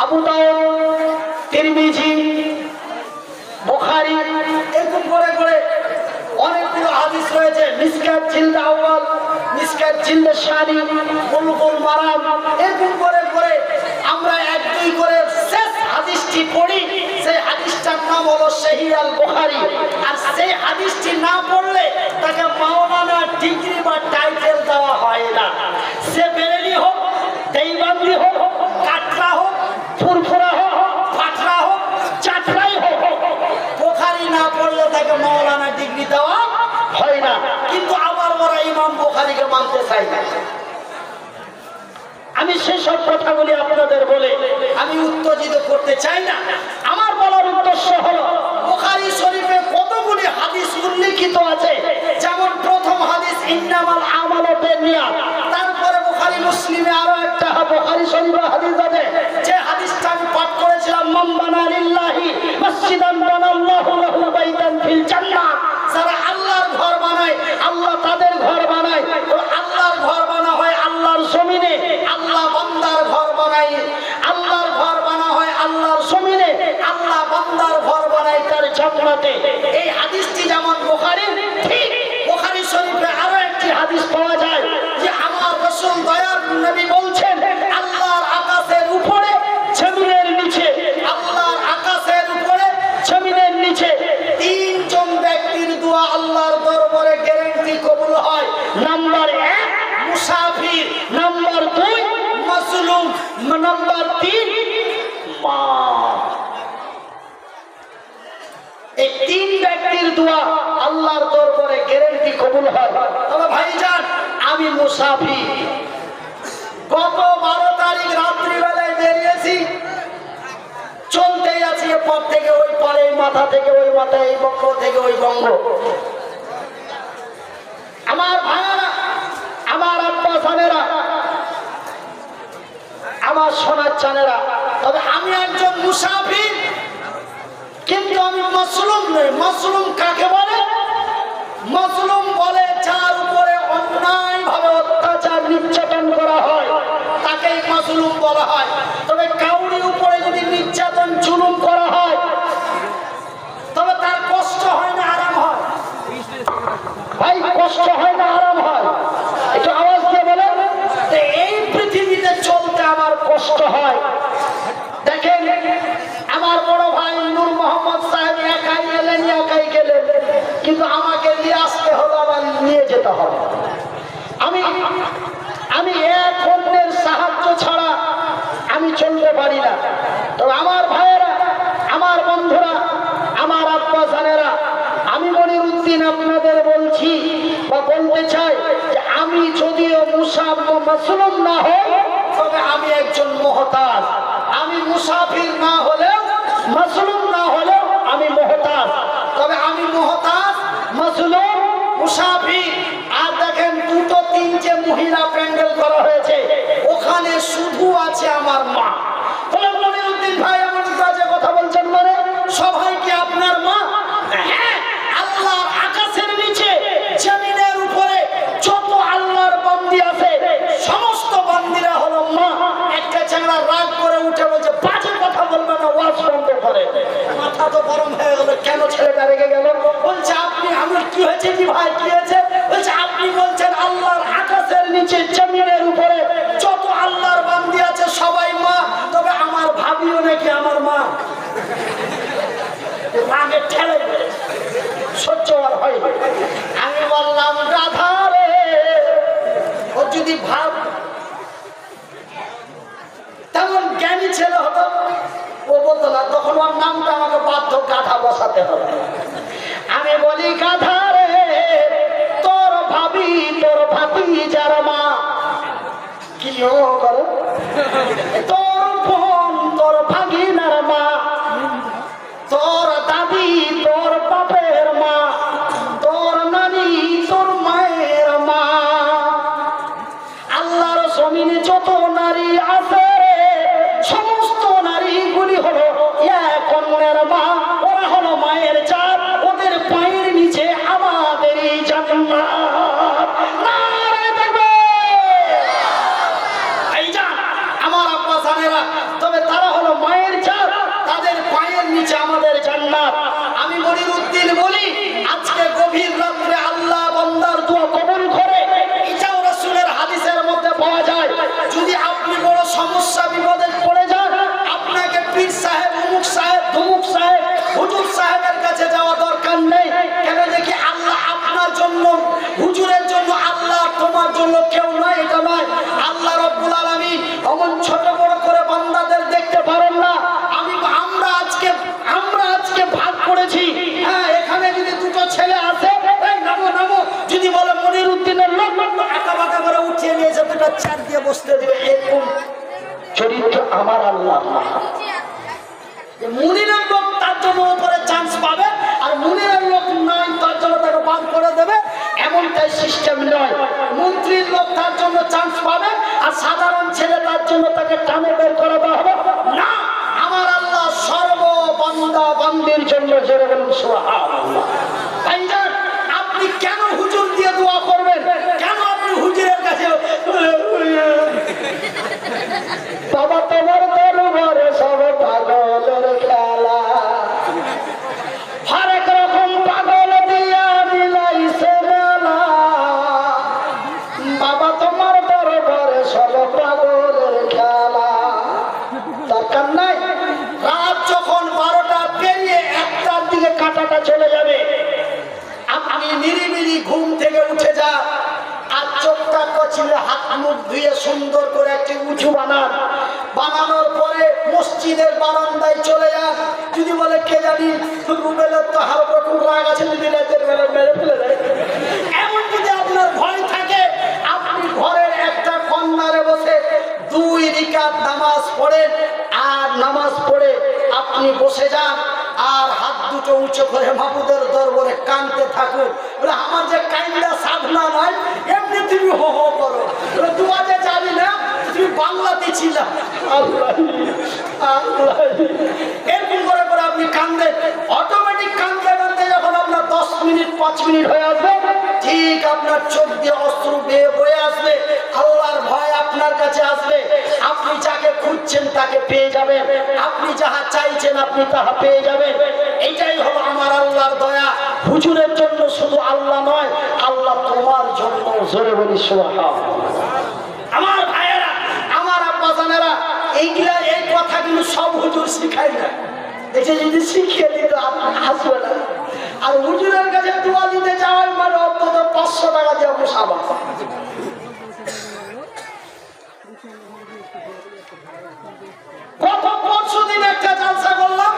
আবু দাউদ, তিরমিজি, বুখারী, এরকম করে করে অনেকগুলো হাদিস রয়েছে। মিসকাত জিলদ আউয়াল, মিসকাত জিলদ শানি, বুলুগুল মারাম, এরকম করে করে আমরা 1-2 করে শেষ হাদিসটি পড়ি। সেই হাদিসটার নাম হলো সহিহ আল বুখারী। আর সেই হাদিসটি না পড়লে তাকে মাওলানা ডিগ্রি বা টাইটেল দেওয়া হয় না। সে বেরেলি হোক, দেইবান্দি হোক, কাটরা হোক, ফুরফুরা হোক, ফাটরা হোক, চাটরাই হোক, বুখারী না পড়লে তাকে মাওলানা ডিগ্রি দেওয়া হয় না। কিন্তু আবার ওরা ইমাম বুখারীকে মানতে চায় না। আমি সেসব কথাগুলি আপনাদের বলে আমি উত্তেজিত করতে চাই না। আমার বলার উদ্দেশ্য হলো, বুখারী শরীফে কতগুলি হাদিস উল্লেখিত আছে। যেমন প্রথম হাদিস ইন্নামাল আমালু বিন্নিয়াত, তারপরে বুখারী মুসলিমে আরো একটা বুখারী শরীফে হাদিস আছে, যে হাদিসটা আমি পাঠ করেছিলাম, মান বানা লিল্লাহি মাসজিদান বানাল্লাহু লাহু বাইতান ফিল জান্নাহ। যারা আল্লাহর ঘর বানায়, আল্লাহ তাদের ঘর বানায়। আল্লাহর ঘর বানা হয় আল্লাহর জমিনে, আল্লাহ বান্দার ঘর বানায়। আল্লাহর ঘর বানা হয় আল্লাহর জমিনে, আল্লাহ বান্দার ঘর বানায় তার জান্নাতে। এই হাদিসটি যেমন বুখারীর, ঠিক বুখারী শরীফে আরো একটি হাদিস পাওয়া যায়, যে আমার রাসূল দয়ার নবী বলছেন, আল্লাহর আকাশের উপরে জমিনের নিচে, আল্লাহর আকাশের উপরে জমিনের নিচে 3 জন ব্যক্তির দোয়া আল্লাহর দরবারে গ্যারান্টি কবুল হয়। নাম্বার 1 মুসাফির, নাম্বার 2 মাসলুম, নাম্বার 3 মা। এই 3 ব্যক্তির দোয়া কবুল হয়। তবে ভাইজান আমি মুসাফির, গত 12 তারিখ রাত্রিবেলায় বেরিয়েছি, চলতেই আছি এপার থেকে ওই পারে, মাথা থেকে ওই মাথায়, এই বঙ্গ থেকে ওই বঙ্গ। আমার ভাইয়েরা, আমার আব্বা জানেরা, আমার সোনার চানেরা, তবে আমি একজন মুসাফির, কিন্তু আমি মাসলুম নই। মাসলুম কাকে বলে? মাসলুম বলে যার উপরে অন্যায় ভাবে অত্যাচার নির্যাতন করা হয়, তাকেই মাসলুম বলা হয়। তবে কাউরি উপরে যদি নির্যাতন জুলুম করা হয়, তবে তার কষ্ট হয় না আরাম হয়? ভাই কষ্ট হয় না আরাম হয়? একটু আওয়াজ দিয়ে বলেন। এই পৃথিবীতে চলতে আমার কষ্ট হয়। দেখেন আমার বড় ভাই নূর মোহাম্মদ সাহেব একাই এলেন, একাই গেলেন, কিন্তু আমাকে নিয়ে আসতে হলো, আবার নিয়ে যেতে হবে। আমি এক অন্যের সাহায্য ছাড়া আমি চলতে পারি না। তবে আমার ভাইয়েরা, আমার বন্ধুরা, আমার আব্বা জানেরা, আমি মনির উদ্দিন আপনাদের বলছি বা বলতে চাই যে আমি যদিও মাসলুম না হই, তবে আমি একজন মুহতাজ। আমি মুসাফির না হলেও, মাসলুম না হলেও আমি মুহতাজ। তবে আমি মুহতাজ, মাসলুম, মুসাফির। আর দেখেন দুটো তিনটে মহিলা প্যান্ডেল করা হয়েছে, ওখানে শুধু আছে আমার মা। বলে মনির উদ্দিন ভাই এমন কাজে কথা বলছেন মানে সবাই কি আপনার মা? হ্যাঁ, আল্লাহ আকাশের নিচে জমিনের উপরে যত আল্লাহর বান্দি আছে সমস্ত বান্দিরা হলো মা। একটা চ্যাংড়া রাগ করে উঠে বলছে বাজে কথা বলবে না, ওয়াজ বন্ধ করে। মাথা তো গরম হয়ে গেল, কেন ছেলেটা রেগে গেল? বলছে আপনি, আমার কি হয়েছে কি ভাই, কি হয়েছে? বলছে আপনি বলছেন আল্লাহর আকাশের নিচে জমিনের উপরে যত আল্লাহর বান্দি আছে সবাই মা, তবে আমার ভাবিও নাকি আমার মা। রাগে ঠেলে সহ্য আর হয়। আমি বললাম গাধা রে, ও যদি ভাব তেমন জ্ঞানী ছেলে হতো ও বলতো না, তখন ওর নামটা আমাকে বাধ্য গাধা বসাতে হবে। আমি বলি গাধা রে, তোর ভাবি, তোর ভাবি যার মা কি করো, তোর বোন, তোর ভাগিনার মা, তোর দাদি, তোর বাপের মা, তোর নানি, তোর মায়ের মা। আল্লাহর জমিনে যত নারী আছে সমস্ত নারীগুলি হলো এক অন্যের মা। ওরা হলো মায়ের জাত, ওদের পায়ের নিচে আমাদের এই জান্নাত। নারে তাকবীর! ভাইজান, আমার আব্বা জানেরা, তবে তারা হলো মায়ের জাত, তাদের পায়ের নিচে আমাদের জান্নাত। আমি মনির উদ্দিন বলি, আজকে গভীর রাত্রে আল্লাহ বান্দার দোয়া কবুল করে, এটাও রাসূলের হাদিসের মধ্যে পাওয়া যায়। যদি আপনি বড় সমস্যা বিপদে পড়ে যান, আপনাকে পীর সাহেব, অমুক সাহেব, ধুমুক সাহেব, হুজুর সাহেবের কাছে যাওয়া দরকার নেই। কেন দেখি আল্লাহ আপনার জন্য, হুজুরের জন্য আল্লাহ, তোমার জন্য কেউ নাই, এটা নয়। আল্লাহ রাব্বুল আলামিন অমন ছোট বড় করে বান্দাদের দেখতে পারেন না। আমরা আজকে ভাগ করেছি। হ্যাঁ, এখানে যদি দুটো ছেলে আসে, এই নামো নামো, যদি বলে মনির উদ্দিনের লোক, একা বাঁকা করে উঠিয়ে নিয়েছে, দুটো চার দিয়ে বসতে দেবে। এরকম চরিত্র আমার আল্লাহ। মুনিরের লোক তার জন্য উপরে চান্স পাবে, আর মুনিরের লোক নয় তার জন্য তাকে বাদ করে দেবে, এমনটাই সিস্টেম নয়। মন্ত্রীর লোক তার জন্য চান্স পাবে, আর সাধারণ ছেলে তার জন্য তাকে টানে বের করে দেওয়া হবে না। আমার আল্লাহ সর্ব বান্দা বান্দির জন্য যেরকম সুবহানাল্লাহ। ভাইজান, আপনি কেন হুজুর দিয়ে দোয়া করবেন? কেন আপনি হুজুরের কাছে বাবা তোমার দরবারে সব পাগলের খেলা, হরেক রকম পাগল দিয়া মিলাইছে মেলা, বাবা তোমার দরবারে সব পাগলের খেলা। দরকার নাই। রাত যখন 12টা পেরিয়ে 1টার দিকে কাঁটাটা চলে যাবে, আপনি নিরিবিলি ঘুম থেকে উঠে যান, আর চোখটা কচিলে হাত মুখ ধুয়ে সুন্দর করে একটি উঁচু বানান। বানানোর পরে মসজিদের বারান্দায় চলে যান। যদি বলে কে জানি রুবেলের তো হালকা রাগ আছে, যদি মেরে ফেলে দেয়, এমন নামাজ পড়েন, আর নামাজ পড়ে আপনি বসে যান আর হাত দুটো উঁচু করে মাহবুদের দরবারে কাঁদতে থাকুন। বলে আমার যে কাইন্দা সাধনা নয়, এমনি তুমি হো হো করো। বলে তোমার যে জানি না, তুমি বাংলাতে ছিলাম। এরকম করে করে আপনি কাঁদেন, অটোমেটিক কাঁদতে কাঁদতে যখন আপনার 10 মিনিট 5 মিনিট হয়ে আসবে, ঠিক আপনার চোখ দিয়ে অশ্রু বেয়ে বয়ে আসবে, আল্লাহর ভয় আপনার কাছে আসবে। আপনি যাকে খুঁজছেন তাকে পেয়ে যাবেন, আপনি যাহা চাইছেন আপনি তাহা পেয়ে যাবেন। এইটাই হলো আমার আল্লাহর দয়া। হুজুরের জন্য শুধু আল্লাহ নয়, আল্লাহ তোমার জন্য। জোরে বলি সুবহানাল্লাহ। আমার ভাইয়েরা, আমার আব্বা জানেরা, এইগুলা এই কথাগুলো সব হুজুর শিখায় না। এটা যদি শিখিয়ে দিত হাসবে না। আর হুজুরের কাছে দোয়া দিতে যাওয়ার মানে অন্তত 500 টাকা দিয়ে বসাবা। কত পরশুদিন একটা জালসা করলাম,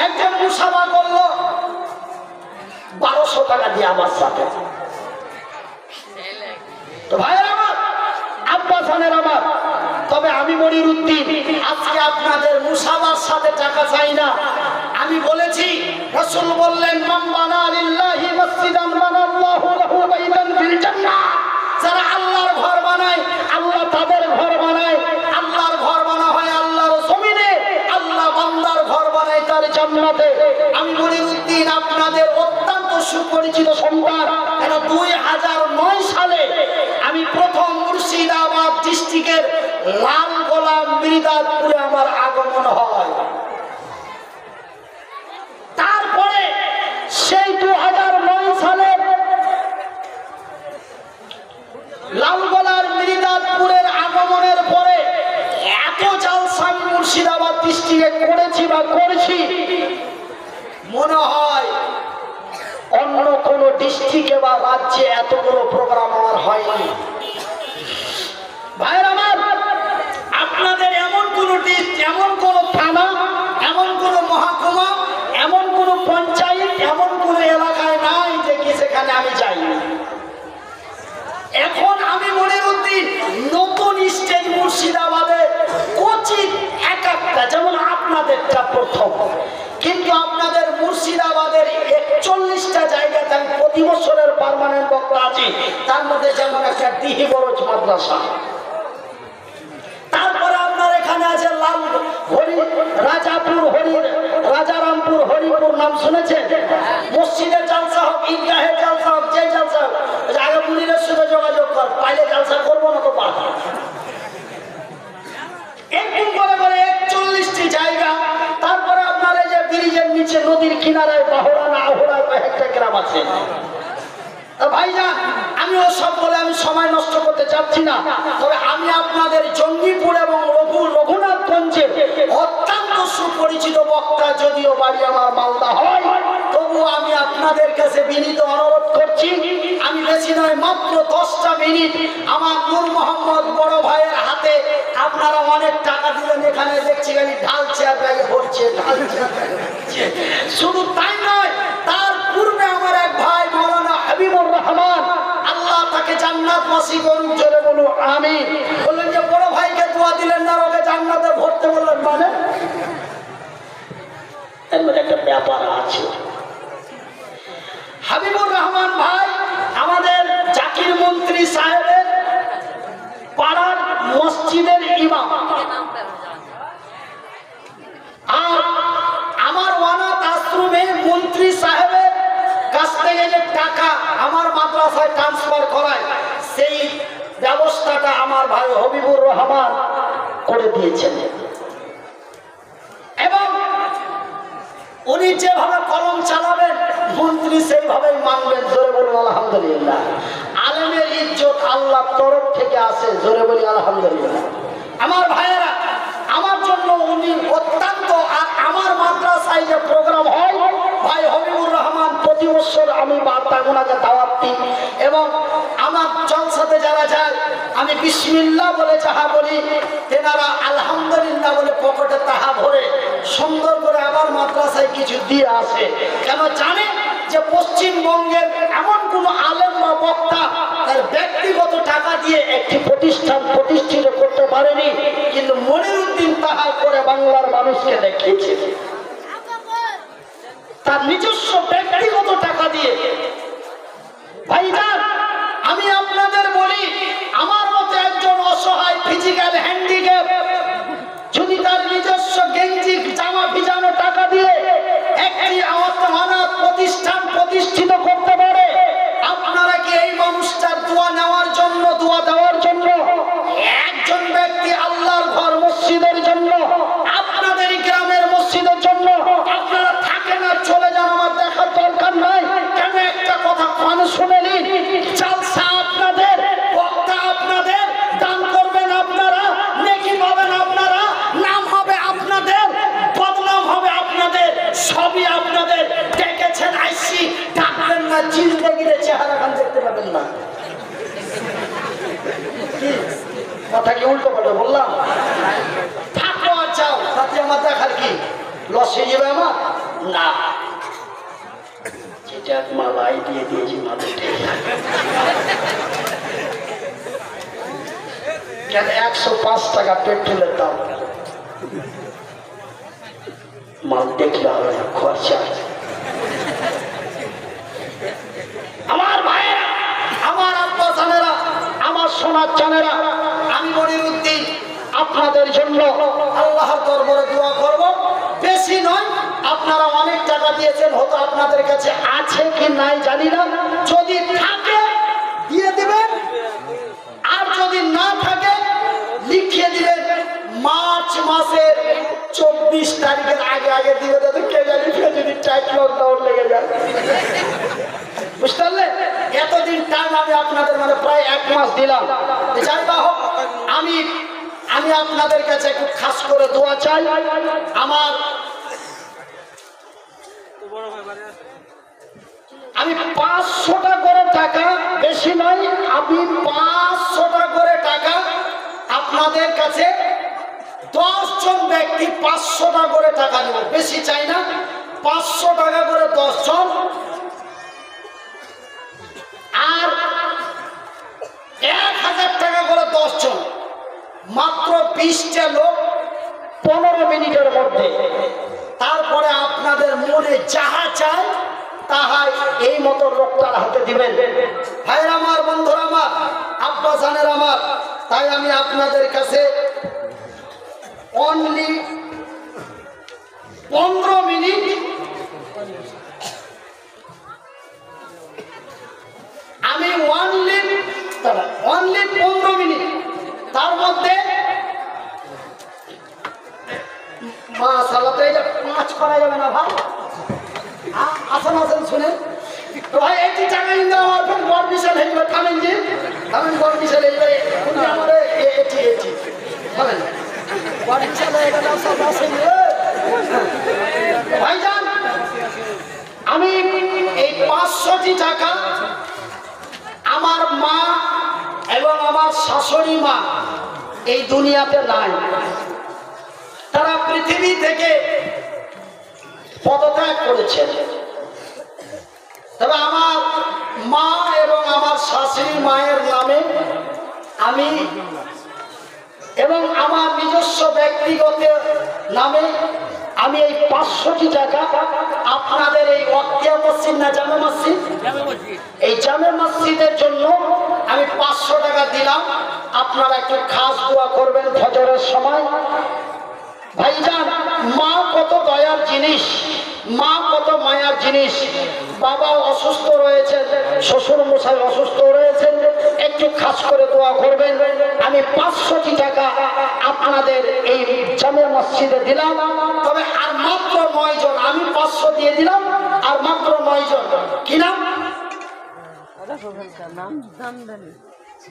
একজন মুসাফা করলো 1200 টাকা দিয়ে আমার সাথে। তো ভাইয়ের আমার, আব্বা জানের আমার, তবে আমি মনিরুদ্দিন আজকে আপনাদের মুসাফার সাথে টাকা চাই না। আমি বলেছি, রাসূল বললেন, মান বানা লিল্লাহি মসজিদান বানাল্লাহু লাহু বাইতান ফিল জান্নাহ। যারা আল্লাহর ঘর বানায়, আল্লাহ তাদের ঘর বানায়। আল্লাহর ঘর বানা হয় আল্লাহর জমিনে, আল্লাহ বান্দার ঘর বানায় তার জান্নাতে। আমি মনিরুদ্দিন আপনাদের অত্যন্ত সুপরিচিত সন্তান। কেন 2009 সালে আমি প্রথম মুর্শিদাবাদ ডিস্ট্রিক্টের লালগোলা মির্জাপুরে আমার আগমন হয়। তারপরে সেই 2009 সালে লালগোলার মির্জাপুরের আগমনের পরে এত জালসা আমি মুর্শিদাবাদ ডিস্ট্রিক্টে করেছি বা করেছি, মনে হয় অন্য কোন ডিস্ট্রিক্টে বা রাজ্যে এতগুলো প্রোগ্রাম আমার হয়নি। ভাইয়ের আমার, আপনাদের এমন কোন ডিস্ট্রিক্ট, এমন কোন থানা, এমন কোন মহকুমা, এমন কোন পঞ্চায়েত, এমন কোন এলাকায় নাই যে কি সেখানে আমি যাইনি। এখন আমি মনিরুদ্দিন নতুন স্টেজ মুর্শিদাবাদে কোচিং এক একটা, যেমন আপনাদেরটা প্রথম, কিন্তু আপনাদের মুর্শিদাবাদের 41টা জায়গাতে আমি প্রতি বছরের পার্মানেন্ট বক্তা আছি। তার মধ্যে যেমন একটা দিহি বরজ মাদ্রাসা, তারপরে আপনার এখানে আছে রাজাপুর রাজারামপুর হরিপুর, নাম শুনেছেন? মসজিদের জালসা হোক, ঈদগাহের জালসা হোক, যে জালসা হোক, আগে মুনিরের সাথে যোগাযোগ কর, পাইলে জালসা করবো না তো পার। এরকম করে করে 41টি জায়গা। তারপরে আপনার এই যে ব্রিজের নিচে নদীর কিনারায় বাহরা না আহড়ায় কয়েকটা গ্রাম আছে। ভাইজান, আমি ওসব বলে আমি সময় নষ্ট করতে চাচ্ছি না। তবে আমি আপনাদের জঙ্গিপুর এবং রঘুনাথগঞ্জে অত্যন্ত সুপরিচিত বক্তা, যদিও বাড়ি আমার মালদা হয়, তবু আমি আপনাদের কাছে বিনীত অনুরোধ করছি, আমি বেশি নয় মাত্র 10টা মিনিট আমার নূর মোহাম্মদ বড় ভাইয়ের হাতে আপনারা অনেক টাকা দিলেন। এখানে দেখছি খালি ঢালছে আর ব্যাগে ভরছে, ঢালছে। শুধু তাই নয়, তার পূর্বে আমার এক ভাই মাওলানা হাবিবুর রহমান, আল্লাহ তাকে জান্নাতবাসী করুন, জোরে বলুন আমিন। বললেন যে বড় ভাইকে দোয়া দিলেন না, ওকে জান্নাতে ভরতে বললেন, মানে এর মধ্যে একটা ব্যাপার আছে। হাবিবুর রহমান ভাই আমাদের জাকির মন্ত্রী সাহেবের পাড়ার মসজিদের ইমাম, আর আমার অনাথ আশ্রমে মন্ত্রী সাহেবের কাছ থেকে যে টাকা আমার মাদ্রাসায় ট্রান্সফার করায়, সেই ব্যবস্থাটা আমার ভাই হাবিবুর রহমান করে দিয়েছেন। এবং উনি যেভাবে কলম চালাবেন, মন্ত্রী সেইভাবেই মানবেন, জোরে বলুন আলহামদুলিল্লাহ। আলেমের ইজ্জত আল্লাহর তরফ থেকে আসে, জোরে বলি আলহামদুলিল্লাহ। আমার ভাইয়েরা, আমার জন্য উনি অত্যন্ত, আর আমার মাদ্রাসায় যে প্রোগ্রাম হয়, ভাই হাবিবুর রহমান প্রতি বছর আমি ওনাকে দাওয়াত দিই, এবং আমার জলসাতে যারা যায় আমি বিসমিল্লাহ বলে যাহা বলি, তেনারা আলহামদুলিল্লাহ বলে পকেটে তাহা ভরে সুন্দর করে আমার মাদ্রাসায় কিছু দিয়ে আসে। কেন জানে যে পশ্চিমবঙ্গের এমন কোন আলেম বা বক্তা তার ব্যক্তিগত টাকা দিয়ে একটি প্রতিষ্ঠান প্রতিষ্ঠিত করতে পারেনি, কিন্তু মনিরুদ্দিন তাহা করে বাংলার মানুষকে দেখিয়েছে তার নিজস্ব ব্যক্তিগত টাকা দিয়ে। ভাইজান, আমি আপনাদের বলি, আমার মতো একজন অসহায় ফিজিক্যাল হ্যান্ডিক্যাপ যদি তার নিজস্ব গেঞ্জি জামা ভিজানো টাকা দিয়ে একটি অনাথ প্রতিষ্ঠান প্রতিষ্ঠিত করতে পারে, আপনারা কি এই মানুষটার দোয়া নেওয়ার জন্য, দোয়া দেওয়ার জন্য, একজন ব্যক্তি আল্লাহর ঘর মসজিদের জন্য, আপনাদের গ্রামের মসজিদের জন্য আপনারা থাকে না চলে যান, আমার দেখার দরকার নাই। কেন একটা কথা কানে শুনে নিন, জালসা আপনাদের, বক্তা আপনাদের, দান করবেন আপনারা, নেকি পাবেন আপনারা, নাম হবে আপনাদের, বদনাম হবে আপনাদের, সবই আপনাদের। ডেকেছেন আইসি, ডাকবেন না, জিন্দগিতে চেহারা খান দেখতে পাবেন না। কথা কি উল্টো পাল্টা বললাম? থাকো আর যাও, তাতে আমার দেখার কি লস হয়ে যাবে আমার? না, যেটা মালাই দিয়ে দিয়েছি মাল উঠে কেন 105 টাকা পেট্রোলের দাম, মাল দেখলে হবে না, খরচা। আমার ভাইয়েরা, আমার আব্বা জানেরা, আমার সোনার জানেরা, আমি মনিরুদ্দিন আপনাদের জন্য আল্লাহর দরবারে দোয়া করব। বেশি নয়, আপনারা অনেক টাকা দিয়েছেন, হয়তো আপনাদের কাছে আছে কি নাই জানি না, যদি থাকে দিয়ে দিবেন, আর যদি না থাকে লিখিয়ে দিবেন। মার্চ মাসের 24 তারিখের আগে আগে দিবে, যাতে কে জানি যদি টাইট লকডাউন লেগে যায়, বুঝতে পারলে? এতদিন টাইম আমি আপনাদের মানে প্রায় 1 মাস দিলাম। যাই বা হোক, আমি আপনাদের কাছে একটু খাস করে দোয়া চাই। আমি 500 টাকা করে টাকা, বেশি নয়, আমি 500 টাকা করে টাকা আপনাদের কাছে 10 জন ব্যক্তি 500 টাকা করে টাকা নেব, বেশি চাই না। 500 টাকা করে 10 জন, আর 1000 টাকা করে 10 জন, মাত্র 20টা লোক 15 মিনিটের মধ্যে। তারপরে আপনাদের মনে যাহা চায় তাহাই এই মতো লোকটার হাতে দিবেন। ভাইরা আমার, বন্ধুরা আমার, আব্বা জানের আমার, তাই আমি আপনাদের কাছে অনলি 15 মিনিট, আমি অনলি 15 মিনিট, তার মধ্যে মাশাআল্লাহ, তো এটা 5 করা যাবে না ভাই? আসেন আসেন শুনেন তো ভাই, এটি টাকা ইন্দা আমার ফের বড় বিশাল হয়ে যাবে। থামেন যে, থামেন, বড় বিশাল হয়ে যাবে। উনি আমাদের এটি থামেন, বড় বিশাল হয়ে গেল সব আসেন। ভাইজান, আমি এই 500টি টাকা আমার মা এবং আমার শাশুড়ি মা এই দুনিয়াতে নাই, তারা পৃথিবী থেকে পদত্যাগ করেছেন। তবে আমার মা এবং আমার শাশুড়ি মায়ের নামে আমি এবং আমার নিজস্ব ব্যক্তিগত নামে আমি এই 500টি টাকা আপনাদের এই ওয়াক্তিয়া মসজিদ না জামে মসজিদ, এই জামে মসজিদের জন্য আমি 500 টাকা দিলাম। আপনারা একটু খাস দোয়া করবেন ফজরের সময়। ভাইজান, মা কত দয়ার জিনিস, মা কত মায়ার জিনিস। বাবা অসুস্থ রয়েছেন, শ্বশুর মশাই অসুস্থ রয়েছেন, একটু খাস করে দোয়া করবেন। আমি 500টি টাকা আপনাদের এই জামে মসজিদে দিলাম। তবে আর মাত্র 9 জন, আমি 500 দিয়ে দিলাম, আর মাত্র 9 জন। কি নাম?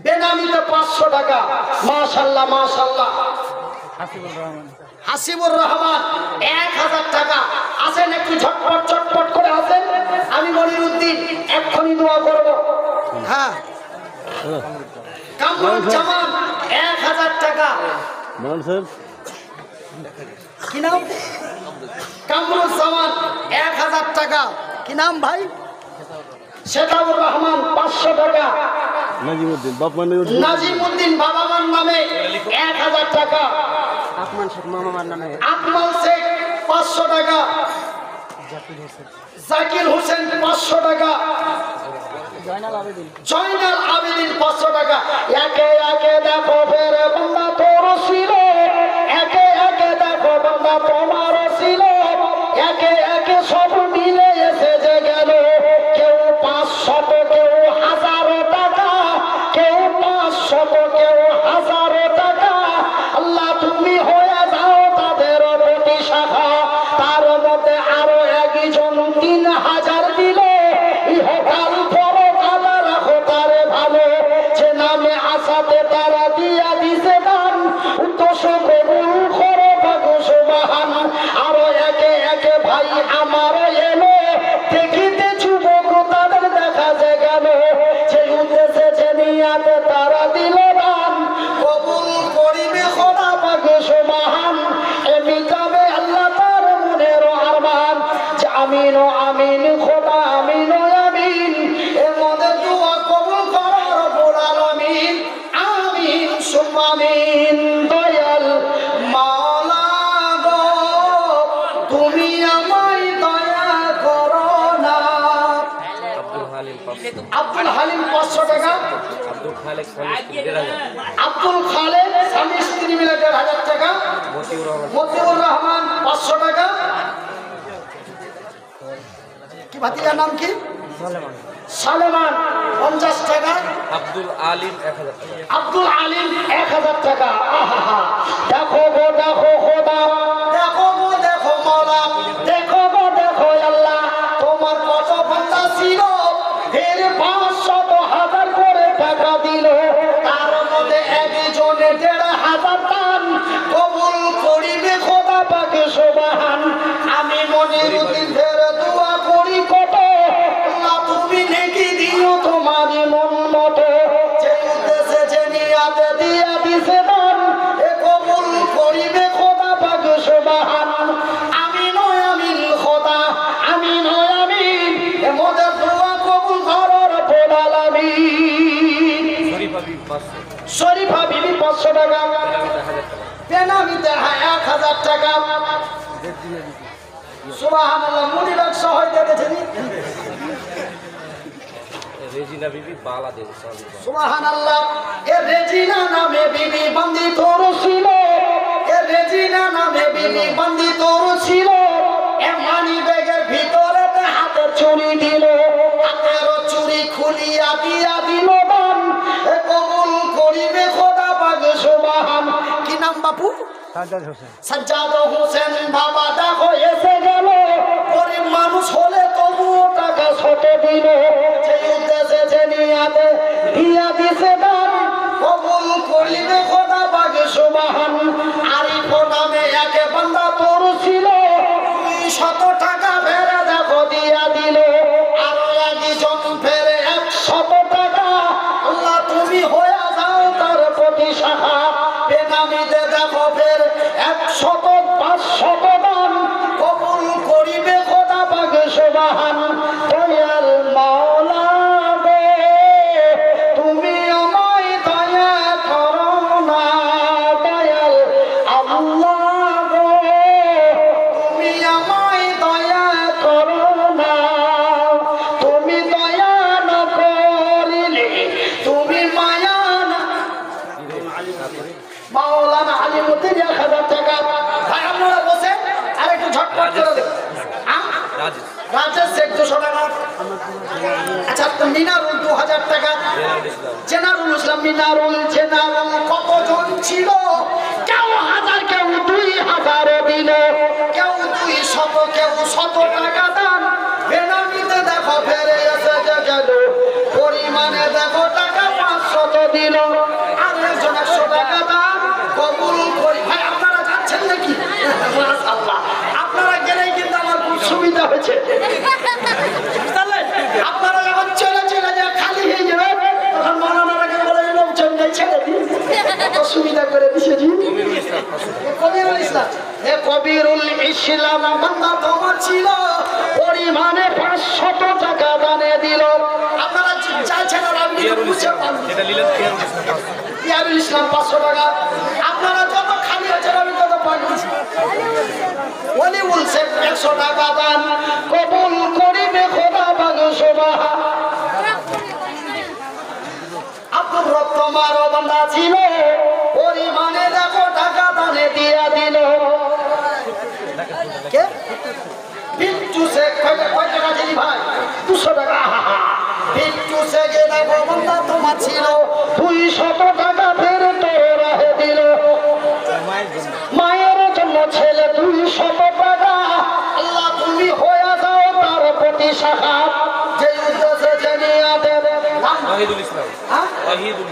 বেনামিতে 500 টাকা। মাশাআল্লাহ মাশাআল্লাহ। হাসিবুর রহমান 1000 টাকা। আসেন একটু ঝটপট চটপট করে আসেন, আমি মনিরুদ্দিন এক্ষুনি দোয়া করব। হ্যাঁ, কামরুজ্জামান 1000 টাকা। কি নাম? কামরুজ্জামান 1000 টাকা। কি নাম ভাই? সেতাবুর রহমান 500 টাকা, নাজিমউদ্দিন বাপমানের নাজিমউদ্দিন বাবামান নামে 1000 টাকা, আকমান শেখ মামার নামে আকমাল শেখ 500 টাকা, জাকির হোসেন 500 টাকা, জয়নাল আবেদিন জয়নাল আবেদিন 500 টাকা। একে একে দেখো ফের বান্দা তোর ছিল, একে একে দেখো বান্দা তোমার ছিল, একে একে সব মিলে এসে যে গেল, কেউ 500 কেউ 1000 টাকা, কেউ 500 কেউ 1000 টাকা। আল্লাহ তুমি হয়ে যাও তাদের প্রতি শাখা। তার মধ্যে আরো একজন 3000 দিল, ইহকাল পরকাল রাখো তারে ভালো, যে নামে আসাতে তারা দিয়া দিছে দান, উদ্দেশ্য কবুল করো ভাগো সুবহান। আরো একে একে ভাই আমার এলো, দেখিতে যুবক তাদের দেখা যে গেল, যে উদ্দেশ্যে যে নিয়াতে তারা দিল দান, কবুল করিবে খোদা ভাগো সুবহান। এমনি যাবে আল্লাহ তার মনের আরমান, যে আমিন ও আমিন খোদা আমিন ও আমিন। এর মধ্যে দোয়া কবুল করো রব্বুল আলামিন, আমিন সুম্মা আমিন। দয়াল মাওলা গো তুমি আমায় দয়া করো না। আব্দুল হালিম 500 টাকা, আব্দুল খালেক স্বামী স্ত্রী মিলে 1500 টাকা, মতিউর রহমান 500 টাকা। কি ভাতিজার নাম কি? সালেমান 50 টাকা, আব্দুল আলিম 1000 টাকা, আব্দুল আলিম 1000 টাকা। আহা, দেখো গো দেখো খোদা, দেখো গো দেখো মওলা, দেখো গো দেখো আল্লাহ, তোমার কত বান্দা ছিল, এর 500,000 করে টাকা দিল, তার মধ্যে একজনে 1500 দান, কবুল করিবে খোদা পাকে সুবহান। আমি মনির উদ্দিনের দোয়া করি কত, আল্লাহ তুমি নেকি দিও তোমারই মন মতো, যে উদ্দেশ্যে যে নিয়াতে দিয়া দিছে দান, এ কবুল করিবে খোদা পাকে সুবহান। আমিন ও আমিন খোদা আমিন ও আমিন। এ মোদের দোয়া কবুল করো রব্বুল আলামিন। শরীফা বিবি 500 টাকা, বেনামিতে 1000 টাকা। সুবহানাল্লাহ, মুনি লোক সহায় দেখেছেন। রেজিনা বিবি বাংলাদেশ সুবহানাল্লাহ, এ রেজিনা নামে বিবি বন্দি তোর ছিল, এ রেজিনা নামে বিবি বন্দি তোর ছিল, এ মানি ব্যাগের ভিতরে হাতে চুরি দিল, হাতের চুরি খুলিয়া দিয়া দিল দান, এ কবুল করিবে খোদা পাক সুবহান। কি নাম বাপু? সাজ্জাদ হোসেন। সাজ্জাদ হোসেন বাবা দেখো এসে গেল, গরিব মানুষ হলে তবুও টাকা ছোট দিল, যে উদ্দেশ্যে যে নিয়াতে দিয়া দিছে দান, কবুল করিবে খোদা পাক সুবহান। আরিফ নামে একে বান্দা তোর ছিল, 200 টাকা ফেরে দেখো দিয়া দিল, আরো একজন ফেরে 100 টাকা। আল্লাহ তুমি হয়ে যাও তার প্রতি শাখা। বেনামিতে দেখো ফের 100 500 দান, কবুল করিবে খোদা পাক সুবহান। দয়াল মাওলা গো তুমি আমায় দয়া করো না, দয়াল আল্লাহ গো তুমি আমায় দয়া করো না। তুমি দয়া না করিলে তুমি মায়া না। মাওলানা আলিমউদ্দিন 1000 টাকা। ভাই আপনারা বসে আর একটু ঝটপট করে দেন। রাজেশ শেখ 200 টাকা। আচ্ছা মিনারুল 2000 টাকা। জেনারুল ইসলাম মিনারুল জেনারুল কতজন ছিল? কেউ 1000 কেউ 2000 দিল, কেউ 200 কেউ 100 টাকা দান। বেনামিতে দেখো ফেরে এসে গেল, পরিমাণে দেখো টাকা 500 দিল, আর একজন 100 টাকা দান, কবুল করি। ভাই আপনারা যাচ্ছেন নাকি? মাশাআল্লাহ, আপনারা গেলেই কিন্তু আমার খুব সুবিধা হয়েছে। বুঝলেন? আপনারা যখন চলে যা খালি হয়ে যাবে, তখন মনানারাকে বলে লোকজন নেই ছেড়ে দিন, কত সুবিধা করে দিছে জি। কবিরুল ইসলাম, এ কবিরুল ইসলাম বান্দা তোমার ছিল, পরিমাণে 500 টাকা দানে দিল। আপনারা চাইছেন আর আমি কিন্তু বুঝতে পারলাম এটা নিলেন ইয়ারুল ইসলাম 500 টাকা। আপনারা যত খালি হচ্ছেন আমি তত পাচ্ছি। ওলি বলছে 100 টাকা দান কবুল করিবে খোদা বাগসবা। আব্দুর রব তোমার বান্দা ছিল, পরিমাণে দেখো টাকা দানে দিয়া দিল। কে বিট্টু শেখ কয় টাকা দিলি ভাই? 200 টাকা। বিট্টু শেখে দেখো বান্দা তোমার ছিল, 200 টাকা ফের তোর রাহে দিল। মায়ের জন্য ছেলে 200 টাকা, আল্লাহ তুমি হয়ে যাও তার প্রতি শাখা। যে উদ্দেশ্যে জেনিয়াদের ওয়াহিদুল ইসলাম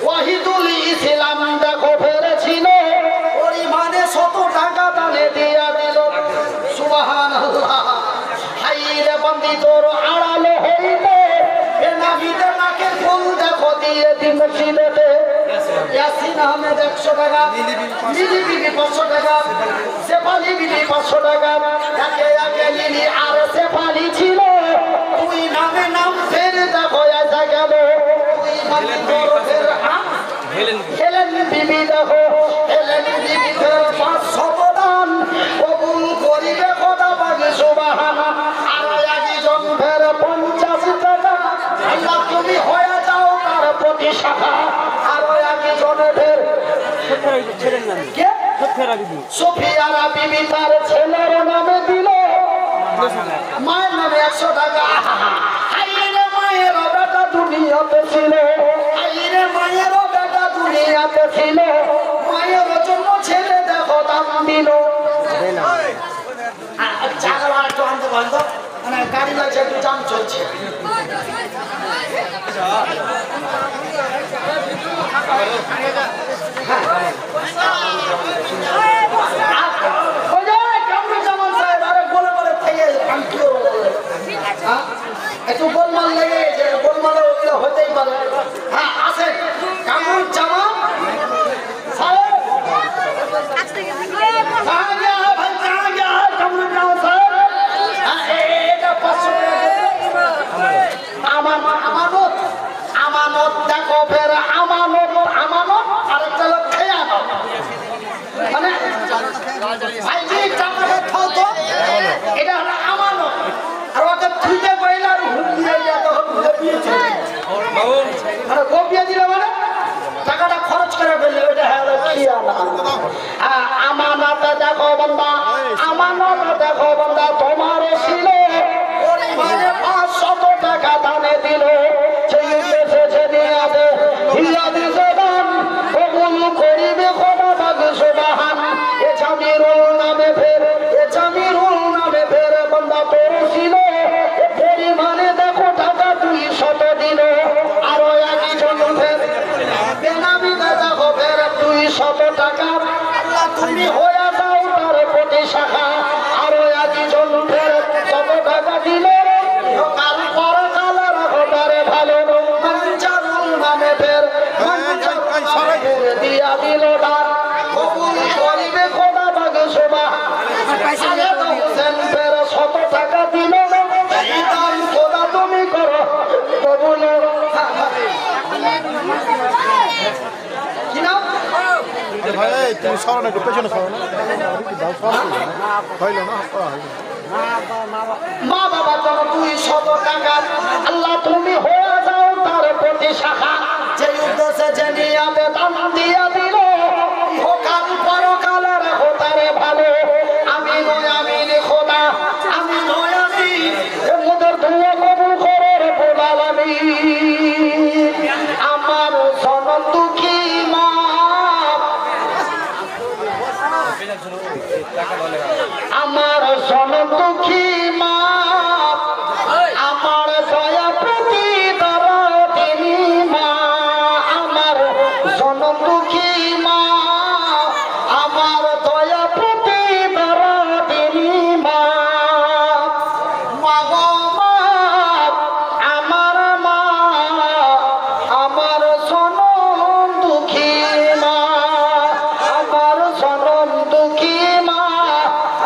ওয়াহিদুল ইসলাম দেখো ফেরেছিল, পরিমাণে 100 টাকা দানে দিয়া দিল। সুবহানাল্লাহ। হাইরে বন্দি তোর আড়ালে হইতে এ নাবিতে নাকের ফুল দেখো দিয়ে দিন মসজিদেতে। ইয়াসিন আহমেদ 100 টাকা, লিলি বিবি 500 টাকা, শেফালি বিবি 500 টাকা। একে একে লিলি আর শেফালি ছিল, তুই নামে নাম ফের দেখো আসা গেল। তুই মানে তোর ফের হেলেন বিবি দেখো, হেলেন বিবি ফের 500 দান কবুল করিবে খোদা পাকে সুবহানাল্লাহ। আর একজন ফের 50 টাকা, আল্লাহ তুমি হয়ে যাও তার প্রতি শাখা। আর একজন ফের কে সোফিয়ারা বিবি তার ছেলের নামে দিল, মায়ের নামে 100 টাকা। হাইরে মায়ের বেটা দুনিয়াতে ছিল, হাইরে মায়ের বেটা দুনিয়াতে ছিল, মায়ের জন্য ছেলে দেখো দাম দিল। চাকর একটু আনতে বন্ধ, মানে গাড়ি লাগছে একটু জাম চলছে। একটু গোলমাল লেগে গেছে, গোলমালে ওগুলো হতেই পারে। হ্যাঁ আসেন কামরুজ্জামান সাহেব, कहाँ गया है भाई, कहाँ गया है कामरुज्जामान साहेब? हाँ, এটা 500 টাকা। আমানত আমানত দেখো ফের আমানত আমানত আরেকটা লোক খেয়ানত। মানে ভাই জি টাকাটা খাও তো, এটা হলো আমানত। আর ওকে থুইতে পাইলে আর হুকিয়ে যা তখন গোপিয়েছে। মানে গোপিয়ে দিলে মানে টাকাটা খরচ করে ফেললে, ওইটা হলো খেয়ানত। আমানত দেখো বান্দা, আমানত দেখো বান্দা তোমার ছিল, পরিমাণে 500 টাকা দানে দিল। সেই উদ্দেশ্যে দিয়া দে হিয়া দিছে দান কবুল করিবে খোদা পাকে সুবহান। এ জামিরুল নামে ফের, এ জামিরুল নামে ফের বান্দা তোর ছিল, এ পরিমাণে দেখো টাকা 200 দিল। আরো একজন ফের বেনামিতে দেখো ফের 200 টাকা, আল্লাহ তুমি হয়ে যাও তার প্রতি শাখা। আরো একজন ফের 100 টাকা দিল, কাল পর কাল রাখো তারে ভালো। মঞ্জারুল নামে ফের মঞ্জারুল নামে ফের দিয়া দিল দান কবুল করিবে খোদা পাকে সুবহান। আলেম হোসেন ফের 100 টাকা দিল, এই দান খোদা তুমি করো কবুল। কি নাম? ভাই তুমি সরো না, একটু পেছনে সরো না, হইল না। মা বাবা যেন 200 টাকা, আল্লাহ তুমি হয়ে যাও তার প্রতি শাখা। যে উদ্দেশ্যে যে নিয়ামে দান দিয়া দিল, ইহকাল পরকাল রাখো তারে ভালো। আমি নয় আমিন খোদা, আমি নয় আমিন, এ মোদের দুয়া কবুল করে রব্বুল আলামিন। আমার জনম দুঃখী মা, আমার জনম দুঃখী মা, আমার দয়া প্রতি দরদিনী মা, আমার জনম দুঃখী মা, আমার দয়া প্রতি দরদিনী মা। মা গো মা, আমার মা, আমার জনম দুঃখী মা, আমার জনম দুঃখী মা,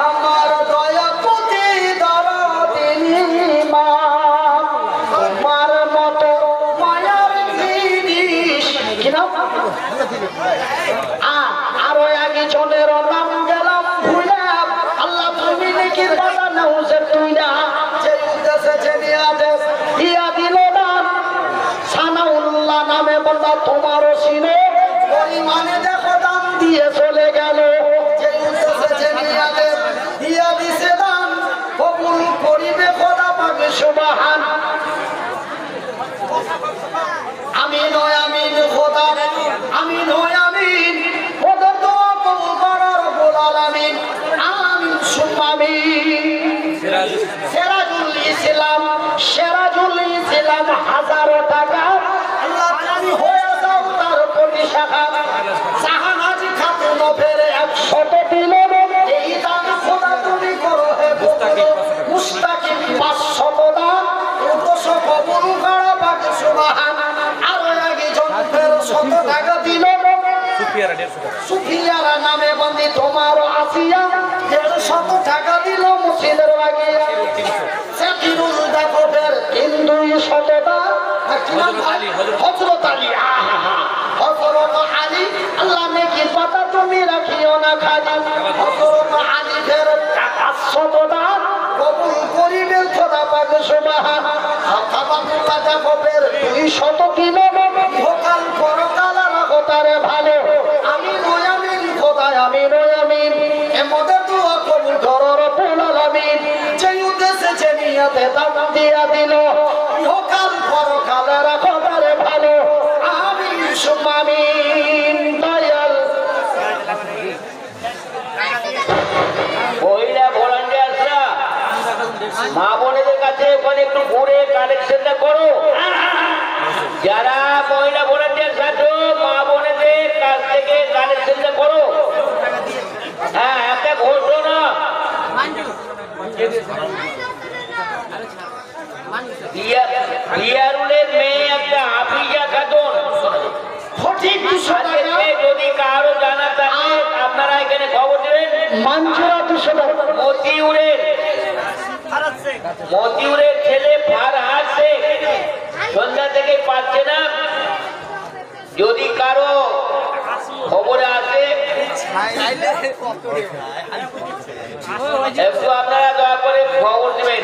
আমার দয়া প্রতি দিয়ে চলে গেল। যে উদ্দেশ্যে যে নিয়াতে দিয়া দিছে দান, কবুল করিবে খোদা পাক সুবহান। আমিন ও আমিন খোদা, আমিন ও আমিন খোদা, দোয়া কবুল করো রব্বুল আলামিন, আমিন সুম্মা আমিন। সিরাজুল ইসলাম, সিরাজুল ইসলাম 1000 টাকা, আল্লাহ তুমি হয়ে যাও তার কোটি শাখা। জাহানাজি খাতুন ফের 100 দিল, এই দান খোদা তুমি করো হে মুস্তাকিম 500 দান, উদ্দেশ্য কবুল করো পাক সুবহান। আরো আগে জন ফের 100 টাকা দিল, সুফিয়ারা নামে বন্দি তোমার আসিয়া 150 টাকা দিল মুসিদের লাগিয়া। সাকিরুল দেখো ফের 200 দান, হযরত আলী, হযরত আলী, আল্লাহ নেকি পাতা তুমি রাখিও না খালি। হযরত আলী ফের 500 দান, কবুল করিবে খোদা পাক সুবহান। আব্দুল্লাহ দেখো ফের 200 কিলো, ভোকাল পরকাল রাখো তারে ভালো। আমিন ও আমিন খোদা, আমিন ও আমিন, এমদের দোয়া কবুল করো রব্বুল আলামিন। যে উদ্দেশ্যে যে নিয়তে দান দিয়া দিল, ভোকাল পরকাল রাখো তারে ভালো। আমিন সুম্মা আমিন। দয়াল মহিলা ভলান্টিয়ার্সরা মা বোনেদের কাছে ওখানে একটু ঘুরে কালেকশনটা করো। যারা মহিলা ভলান্টিয়ার্স আছো, মা বোনেদের কাছ থেকে কালেকশনটা করো। হ্যাঁ, একটা ঘোষণা, বিয়ারুলের মেয়ে একটা হাফিজা খাতুন, সঠিক 200 টাকা, যদি কারো জানা থাকে আপনারা এখানে খবর দেবেন। মানজুরা 200 টাকা, মতিউরের ছেলে ফারহাদ শেখ সন্ধ্যা থেকে পাচ্ছে না, যদি কারো খবরে আসে একটু আপনারা দয়া করে খবর দেবেন।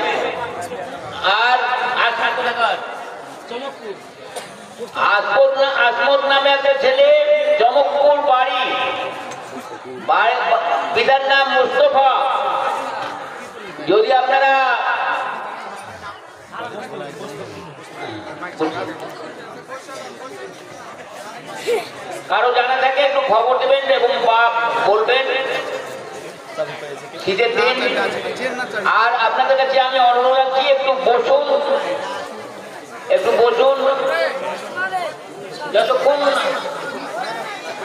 আর আসমত নামে একটা ছেলে, চমকপুর বাড়ি, পিতার নাম মুস্তফা, যদি আপনারা কারো জানা থাকে একটু খবর দেবেন এবং বলবেন শীতের দিন। আর আপনাদের কাছে আমি অনুরোধ রাখছি, একটু বসুন, একটু বসুন। যতক্ষণ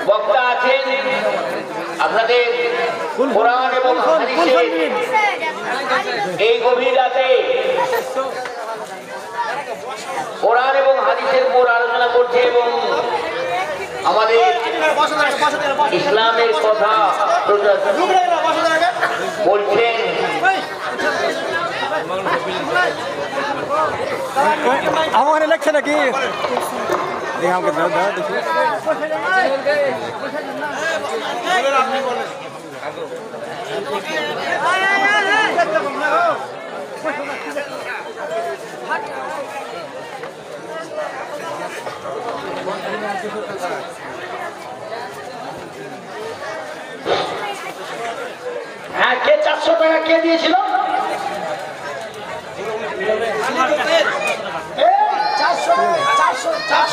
বক্তা আছেন আপনাদের কোরআন এবং হাদিসের এই গভীর রাতে কোরআন এবং হাদিসের উপর আলোচনা করছে এবং আমাদের ইসলামের কথা বলছেন। আমার লেখছে নাকি আমাকে দাও দাও দেখি। হ্যাঁ, কে 400 টাকা কে দিয়েছিল? 400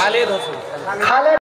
খালেদ হোসেন। খালেদ